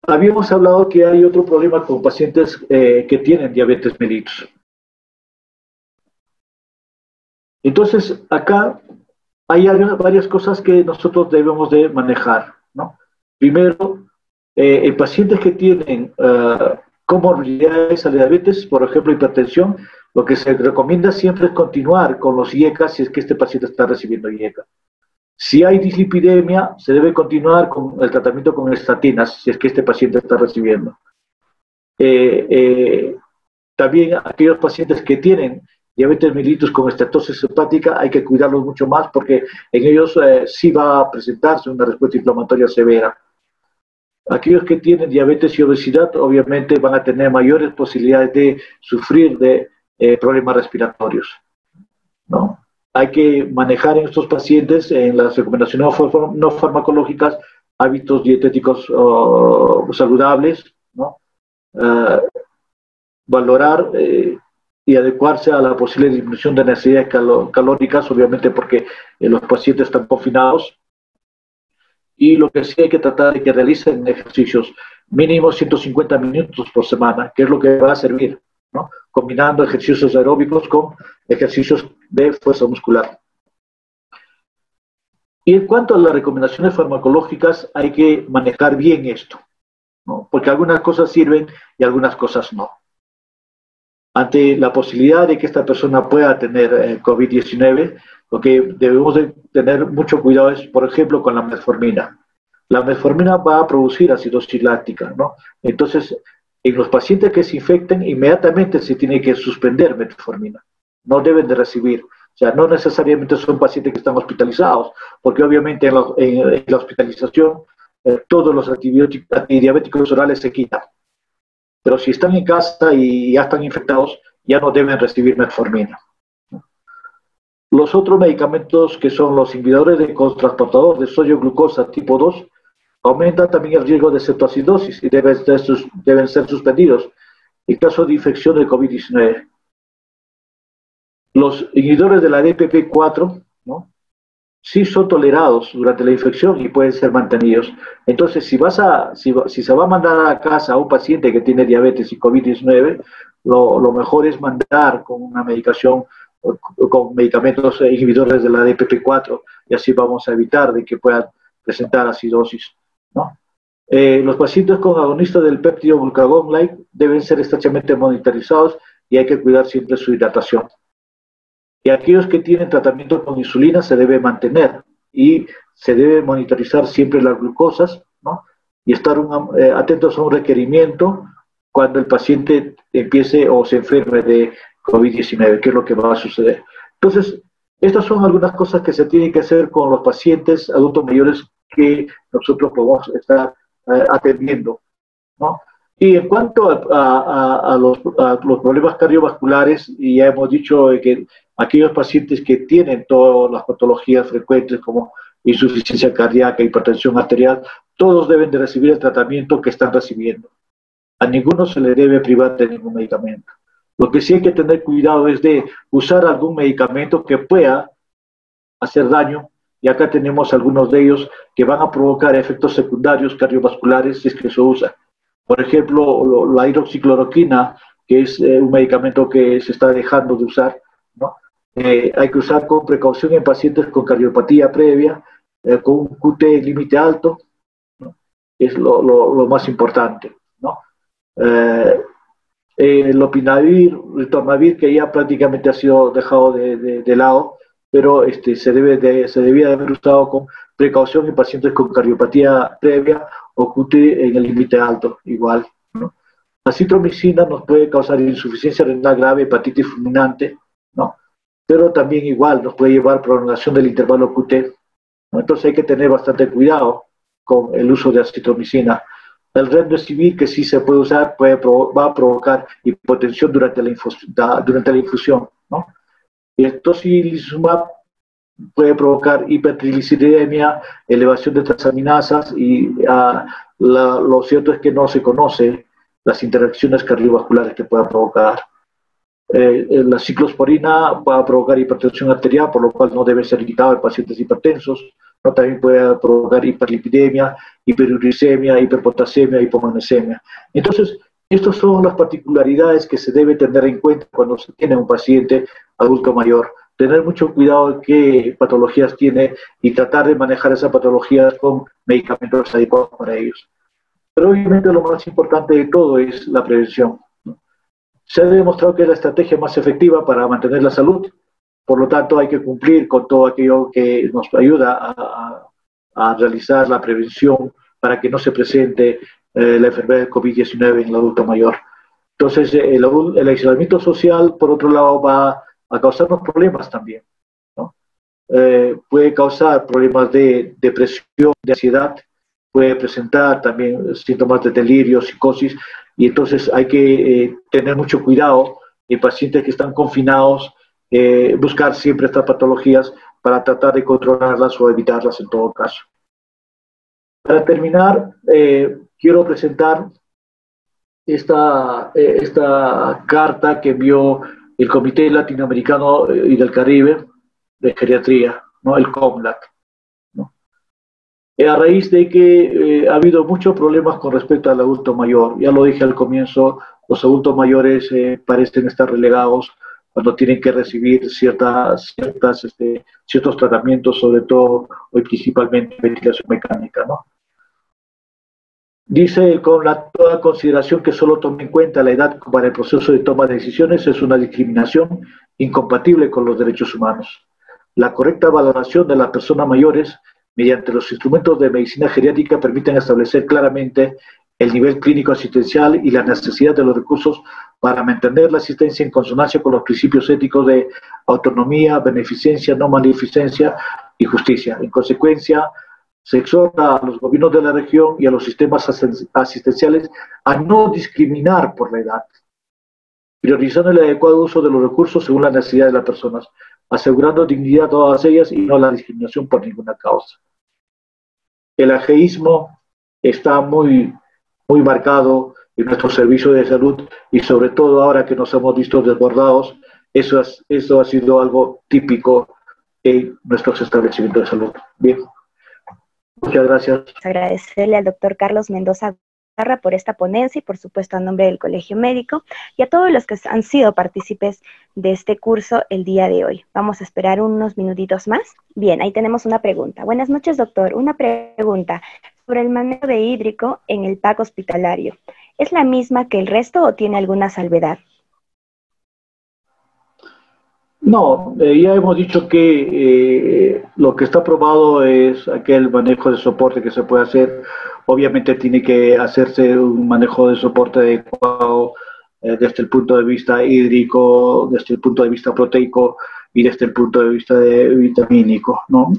Habíamos hablado que hay otro problema con pacientes que tienen diabetes mellitus. Entonces, acá hay varias cosas que nosotros debemos de manejar, ¿no? Primero, en pacientes que tienen comorbilidades a la diabetes, por ejemplo, hipertensión, lo que se recomienda siempre es continuar con los IECA si es que este paciente está recibiendo IECA. Si hay dislipidemia, se debe continuar con el tratamiento con estatinas si es que este paciente está recibiendo. También aquellos pacientes que tienen diabetes mellitus con estatosis hepática hay que cuidarlos mucho más porque en ellos sí va a presentarse una respuesta inflamatoria severa. Aquellos que tienen diabetes y obesidad obviamente van a tener mayores posibilidades de sufrir de problemas respiratorios, ¿no? Hay que manejar en estos pacientes, en las recomendaciones no farmacológicas, hábitos dietéticos saludables, ¿no? Valorar y adecuarse a la posible disminución de necesidades calóricas, obviamente porque los pacientes están confinados. Y lo que sí hay que tratar de que realicen ejercicios mínimo 150 minutos por semana, que es lo que va a servir, ¿no? Combinando ejercicios aeróbicos con ejercicios de fuerza muscular. Y en cuanto a las recomendaciones farmacológicas, hay que manejar bien esto, ¿no? Porque algunas cosas sirven y algunas cosas no. Ante la posibilidad de que esta persona pueda tener COVID-19, lo que debemos de tener mucho cuidado es, por ejemplo, con la metformina. La metformina va a producir acidosis láctica, ¿no? Entonces, En los pacientes que se infecten, inmediatamente se tiene que suspender metformina. No deben de recibir. O sea, no necesariamente son pacientes que están hospitalizados, porque obviamente en la hospitalización todos los antidiabéticos orales se quitan. Pero si están en casa y ya están infectados, ya no deben recibir metformina. Los otros medicamentos que son los inhibidores de cotransportador de sodio glucosa tipo 2 aumentan también el riesgo de cetoacidosis y deben ser suspendidos en caso de infección de COVID-19. Los inhibidores de la DPP-4, ¿no?, sí son tolerados durante la infección y pueden ser mantenidos. Entonces, si se va a mandar a casa a un paciente que tiene diabetes y COVID-19, lo mejor es mandar con una medicación, con medicamentos inhibidores de la DPP-4, y así vamos a evitar de que puedan presentar acidosis, ¿no? Los pacientes con agonistas del péptido glucagón-like deben ser estrechamente monitorizados y hay que cuidar siempre su hidratación. Y aquellos que tienen tratamiento con insulina se debe mantener y se debe monitorizar siempre las glucosas, ¿no?, y estar atentos a un requerimiento cuando el paciente empiece o se enferme de COVID-19, que es lo que va a suceder. Entonces, estas son algunas cosas que se tienen que hacer con los pacientes adultos mayores que nosotros podemos estar atendiendo, ¿no? Y en cuanto a los problemas cardiovasculares, y ya hemos dicho que aquellos pacientes que tienen todas las patologías frecuentes como insuficiencia cardíaca, hipertensión arterial, todos deben de recibir el tratamiento que están recibiendo. A ninguno se le debe privar de ningún medicamento. Lo que sí hay que tener cuidado es de usar algún medicamento que pueda hacer daño, y acá tenemos algunos de ellos que van a provocar efectos secundarios cardiovasculares si es que se usa. Por ejemplo, la hidroxicloroquina, que es un medicamento que se está dejando de usar, ¿no? Hay que usar con precaución en pacientes con cardiopatía previa, con un QT en límite alto, ¿no? Es lo más importante, ¿no? El lopinavir, ritonavir, que ya prácticamente ha sido dejado de lado, pero se debía de haber usado con precaución en pacientes con cardiopatía previa o QT en el límite alto, igual, ¿no? La citromicina nos puede causar insuficiencia renal grave, hepatitis fulminante, ¿no? Pero también igual nos puede llevar prolongación del intervalo QT, ¿no? Entonces hay que tener bastante cuidado con el uso de acitromicina. El remdesivir, que sí se puede usar, va a provocar hipotensión durante la infusión, ¿no? El tocilizumab puede provocar hipertrigliceridemia, elevación de transaminasas y lo cierto es que no se conoce las interacciones cardiovasculares que pueda provocar. La ciclosporina va a provocar hipertensión arterial, por lo cual no debe ser indicado en pacientes hipertensos. ¿No? También puede provocar hiperlipidemia, hiperuricemia, hiperpotasemia, hipomagnesemia. Entonces, estas son las particularidades que se debe tener en cuenta cuando se tiene un paciente adulto mayor. Tener mucho cuidado de qué patologías tiene y tratar de manejar esas patologías con medicamentos adecuados para ellos. Pero obviamente lo más importante de todo es la prevención, ¿no? Se ha demostrado que es la estrategia más efectiva para mantener la salud. Por lo tanto, hay que cumplir con todo aquello que nos ayuda a realizar la prevención para que no se presente la enfermedad de COVID-19 en el adulto mayor. Entonces, el aislamiento social, por otro lado, va a causarnos problemas también, ¿no? Puede causar problemas de depresión, de ansiedad, puede presentar también síntomas de delirio, psicosis, y entonces hay que tener mucho cuidado en pacientes que están confinados, buscar siempre estas patologías para tratar de controlarlas o evitarlas en todo caso. Para terminar, quiero presentar esta carta que envió el Comité Latinoamericano y del Caribe de Geriatría, ¿no?, el COMLAC, ¿no? A raíz de que ha habido muchos problemas con respecto al adulto mayor. Ya lo dije al comienzo, los adultos mayores parecen estar relegados cuando tienen que recibir ciertos tratamientos, sobre todo hoy principalmente ventilación mecánica, ¿no? Dice con toda consideración que solo tome en cuenta la edad para el proceso de toma de decisiones es una discriminación incompatible con los derechos humanos. La correcta valoración de las personas mayores mediante los instrumentos de medicina geriátrica permiten establecer claramente el nivel clínico asistencial y la necesidad de los recursos para mantener la asistencia en consonancia con los principios éticos de autonomía, beneficencia, no maleficencia y justicia. En consecuencia, se exhorta a los gobiernos de la región y a los sistemas asistenciales a no discriminar por la edad, priorizando el adecuado uso de los recursos según la necesidad de las personas, asegurando dignidad a todas ellas y no la discriminación por ninguna causa. El ageísmo está muy marcado en nuestro servicio de salud y sobre todo ahora que nos hemos visto desbordados, eso ha sido algo típico en nuestros establecimientos de salud. Bien, muchas gracias. Agradecerle al doctor Carlos Mendoza Gutarra por esta ponencia y por supuesto a nombre del Colegio Médico y a todos los que han sido partícipes de este curso el día de hoy. Vamos a esperar unos minutitos más. Bien, ahí tenemos una pregunta. Buenas noches, doctor. Una pregunta sobre el manejo de hídrico en el PAC hospitalario. ¿Es la misma que el resto o tiene alguna salvedad? No, ya hemos dicho que lo que está aprobado es aquel manejo de soporte que se puede hacer. Obviamente tiene que hacerse un manejo de soporte adecuado desde el punto de vista hídrico, desde el punto de vista proteico y desde el punto de vista vitamínico, ¿no?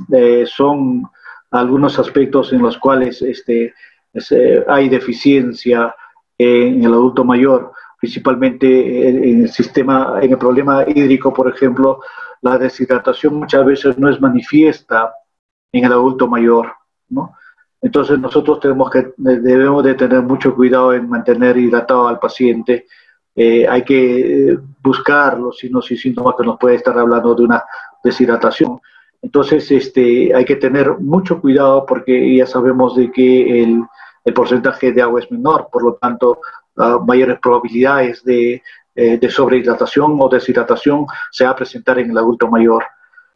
Son algunos aspectos en los cuales hay deficiencia en el adulto mayor, principalmente en el problema hídrico, por ejemplo, la deshidratación muchas veces no es manifiesta en el adulto mayor, ¿no? Entonces nosotros debemos de tener mucho cuidado en mantener hidratado al paciente. Hay que buscar los signos y síntomas que nos puede estar hablando de una deshidratación. Entonces hay que tener mucho cuidado porque ya sabemos de que el porcentaje de agua es menor, por lo tanto mayores probabilidades de sobrehidratación o deshidratación se va a presentar en el adulto mayor.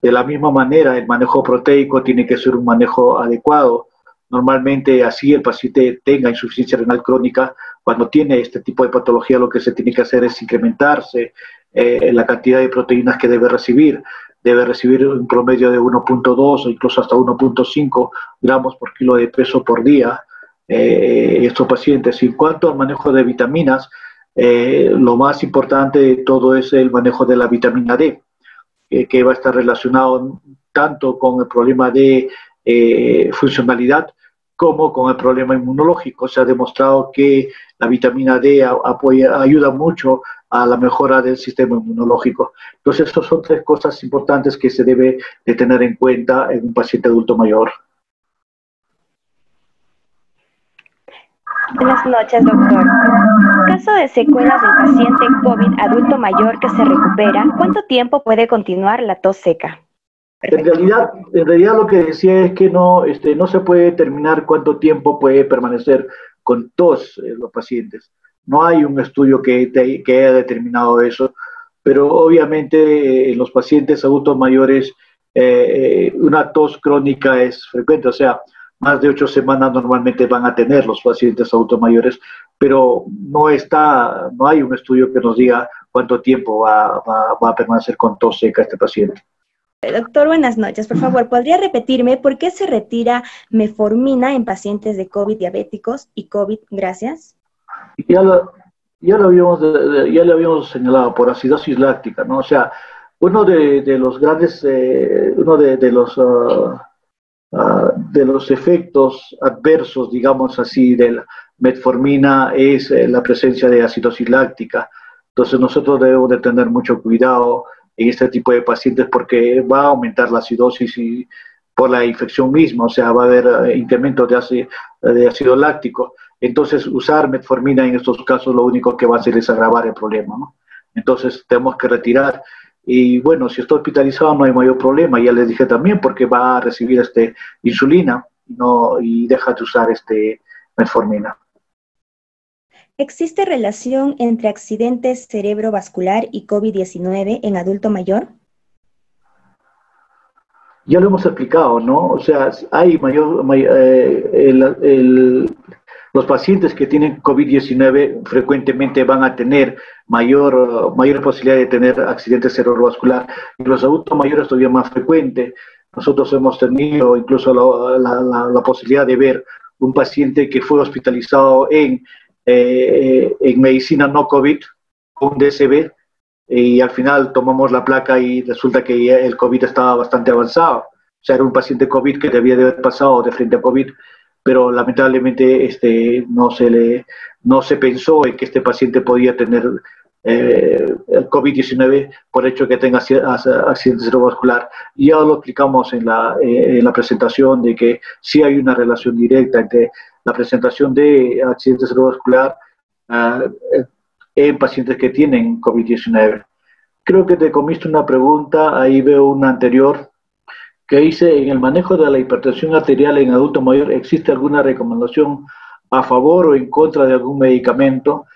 De la misma manera, el manejo proteico tiene que ser un manejo adecuado. Normalmente, así el paciente tenga insuficiencia renal crónica, cuando tiene este tipo de patología, lo que se tiene que hacer es incrementarse la cantidad de proteínas que debe recibir. Debe recibir un promedio de 1.2 o incluso hasta 1.5 gramos por kilo de peso por día. Estos pacientes. En cuanto al manejo de vitaminas, lo más importante de todo es el manejo de la vitamina D, que va a estar relacionado tanto con el problema de funcionalidad como con el problema inmunológico. Se ha demostrado que la vitamina D ayuda mucho a la mejora del sistema inmunológico. Entonces, estas son tres cosas importantes que se debe de tener en cuenta en un paciente adulto mayor. Buenas noches, doctor. En caso de secuelas del paciente COVID adulto mayor que se recupera, ¿cuánto tiempo puede continuar la tos seca? En realidad lo que decía es que no se puede determinar cuánto tiempo puede permanecer con tos los pacientes. No hay un estudio que haya determinado eso, pero obviamente en los pacientes adultos mayores una tos crónica es frecuente, o sea, más de 8 semanas normalmente van a tener los pacientes adultos mayores, pero no hay un estudio que nos diga cuánto tiempo va a permanecer con tos seca este paciente. Doctor, buenas noches. Por favor, ¿podría repetirme por qué se retira metformina en pacientes de COVID diabéticos y COVID? Gracias. Ya lo habíamos señalado por acidosis láctica, ¿no? O sea, uno de los efectos adversos, digamos así, de la metformina es la presencia de acidosis láctica. Entonces nosotros debemos de tener mucho cuidado en este tipo de pacientes porque va a aumentar la acidosis y por la infección misma, o sea, va a haber incremento de ácido láctico. Entonces usar metformina en estos casos lo único que va a hacer es agravar el problema, ¿no? Entonces tenemos que retirar. Y bueno, si está hospitalizado no hay mayor problema, ya les dije también, porque va a recibir insulina y deja de usar metformina. ¿Existe relación entre accidentes cerebrovascular y COVID-19 en adulto mayor? Ya lo hemos explicado, ¿no? O sea, hay los pacientes que tienen COVID-19 frecuentemente van a tener mayor posibilidad de tener accidentes cerebrovascular. Y los adultos mayores todavía más frecuente. Nosotros hemos tenido incluso la posibilidad de ver un paciente que fue hospitalizado en medicina no COVID, un DSB, y al final tomamos la placa y resulta que el COVID estaba bastante avanzado. O sea, era un paciente COVID que debía de haber pasado de frente a COVID, pero lamentablemente no se pensó en que este paciente podía tener el COVID-19 por hecho que tenga accidente cerebrovascular. Ya lo explicamos en la presentación de que sí hay una relación directa entre la presentación de accidente cerebrovascular en pacientes que tienen COVID-19. Creo que te comiste una pregunta, ahí veo una anterior, que dice, en el manejo de la hipertensión arterial en adulto mayor, ¿existe alguna recomendación a favor o en contra de algún medicamento?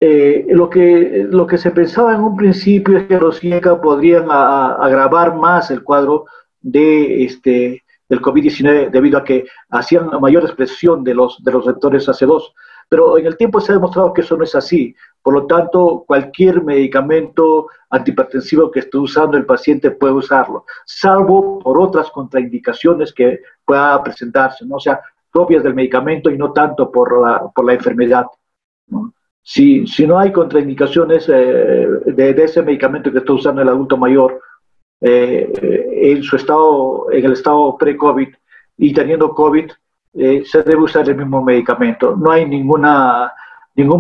Lo que se pensaba en un principio es que los IECA podrían agravar más el cuadro del COVID-19 debido a que hacían mayor expresión de los receptores AC2, pero en el tiempo se ha demostrado que eso no es así. Por lo tanto, cualquier medicamento antihipertensivo que esté usando el paciente puede usarlo, salvo por otras contraindicaciones que pueda presentarse, ¿no? O sea, propias del medicamento y no tanto por la enfermedad, ¿no? Si no hay contraindicaciones de ese medicamento que está usando el adulto mayor en el estado pre-COVID y teniendo COVID, se debe usar el mismo medicamento. No hay ningún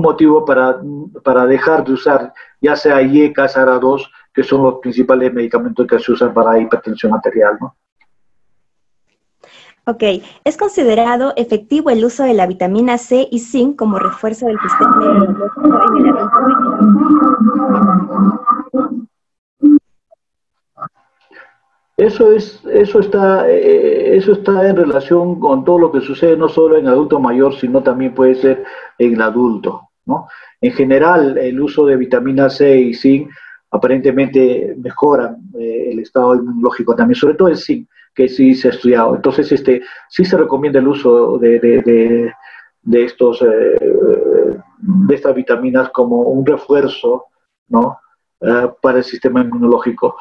motivo para dejar de usar, ya sea IECA, SARA2, que son los principales medicamentos que se usan para hipertensión arterial, ¿no? Ok, ¿es considerado efectivo el uso de la vitamina C y zinc como refuerzo del sistema inmunológico en el adulto mayor? Eso está en relación con todo lo que sucede no solo en adulto mayor, sino también puede ser en el adulto, ¿no? En general, el uso de vitamina C y zinc aparentemente mejoran el estado inmunológico también, sobre todo el zinc, que sí se ha estudiado. Entonces, sí se recomienda el uso de estas vitaminas como un refuerzo, ¿no? Para el sistema inmunológico.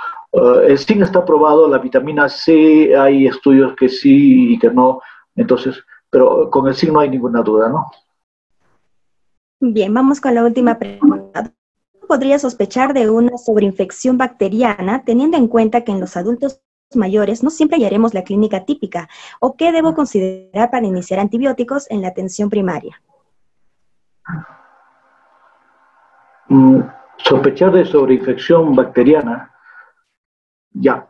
El zinc está probado, la vitamina C hay estudios que sí y que no, entonces, pero con el zinc no hay ninguna duda, ¿no? Bien, vamos con la última pregunta. ¿Podría sospechar de una sobreinfección bacteriana teniendo en cuenta que en los adultos mayores no siempre hallaremos la clínica típica? ¿O qué debo considerar para iniciar antibióticos en la atención primaria? Sospechar de sobreinfección bacteriana, ya.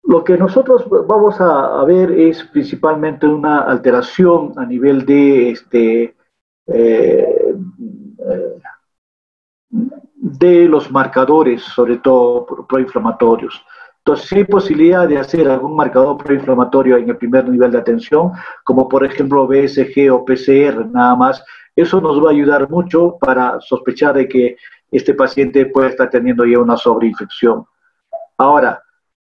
Lo que nosotros vamos a ver es principalmente una alteración a nivel de los marcadores, sobre todo proinflamatorios. Entonces, si hay posibilidad de hacer algún marcador proinflamatorio en el primer nivel de atención, como por ejemplo BSG o PCR nada más, eso nos va a ayudar mucho para sospechar de que este paciente puede estar teniendo ya una sobreinfección. Ahora,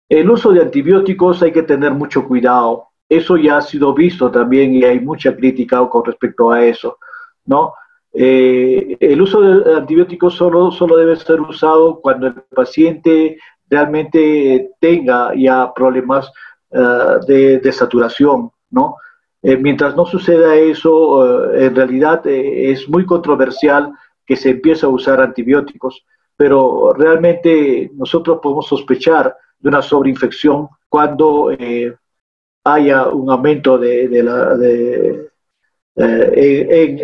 el uso de antibióticos hay que tener mucho cuidado. Eso ya ha sido visto también y hay mucha crítica con respecto a eso, ¿no? El uso de antibióticos solo debe ser usado cuando el paciente realmente tenga ya problemas de saturación, ¿no? Mientras no suceda eso, en realidad es muy controversial que se empiece a usar antibióticos, pero realmente nosotros podemos sospechar de una sobreinfección cuando haya un aumento en el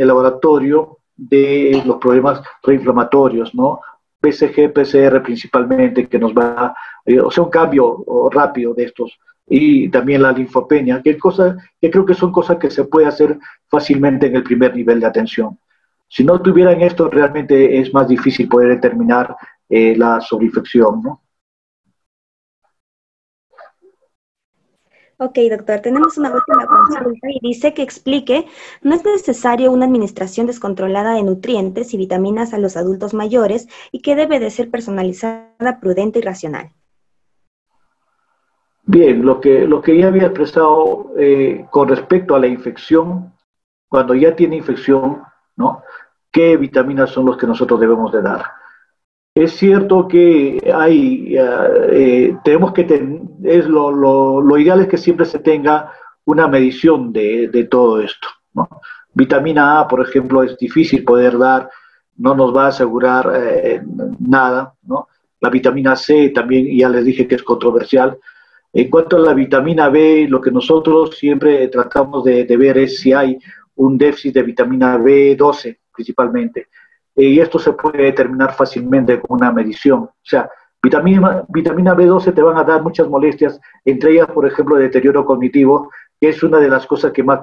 laboratorio de los problemas proinflamatorios, ¿no? PSG, PCR principalmente, que nos va, o sea, un cambio rápido de estos, y también la linfopenia, que creo que son cosas que se puede hacer fácilmente en el primer nivel de atención. Si no tuvieran esto, realmente es más difícil poder determinar la sobreinfección, ¿no? Ok, doctor, tenemos una última consulta y dice que explique, ¿no es necesario una administración descontrolada de nutrientes y vitaminas a los adultos mayores y que debe de ser personalizada, prudente y racional? Bien, lo que ya había expresado con respecto a la infección, cuando ya tiene infección, ¿no? ¿Qué vitaminas son los que nosotros debemos de dar? Es cierto que tenemos que lo ideal es que siempre se tenga una medición de todo esto, ¿no? Vitamina A, por ejemplo, es difícil poder dar, no nos va a asegurar nada, ¿no? La vitamina C también, ya les dije que es controversial. En cuanto a la vitamina B, lo que nosotros siempre tratamos de ver es si hay un déficit de vitamina B12 principalmente. Y esto se puede determinar fácilmente con una medición. O sea, vitamina B12 te van a dar muchas molestias, entre ellas, por ejemplo, el deterioro cognitivo, que es una de las cosas que más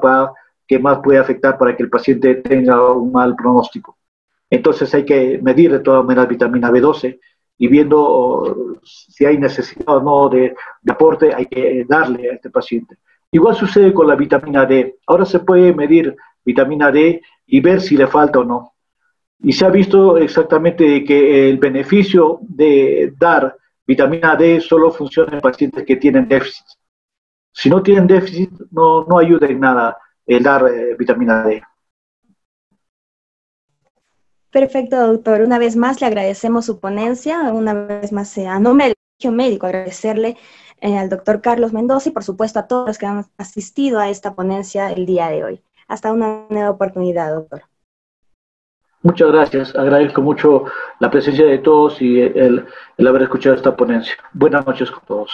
puede afectar para que el paciente tenga un mal pronóstico. Entonces hay que medir de todas maneras vitamina B12 y viendo si hay necesidad o no de aporte, hay que darle a este paciente. Igual sucede con la vitamina D. Ahora se puede medir vitamina D y ver si le falta o no. Y se ha visto exactamente que el beneficio de dar vitamina D solo funciona en pacientes que tienen déficit. Si no tienen déficit, no ayuda en nada el dar vitamina D. Perfecto, doctor. Una vez más le agradecemos su ponencia. Una vez más, a nombre del Colegio Médico, agradecerle al doctor Carlos Mendoza y, por supuesto, a todos los que han asistido a esta ponencia el día de hoy. Hasta una nueva oportunidad, doctor. Muchas gracias. Agradezco mucho la presencia de todos y el haber escuchado esta ponencia. Buenas noches con todos.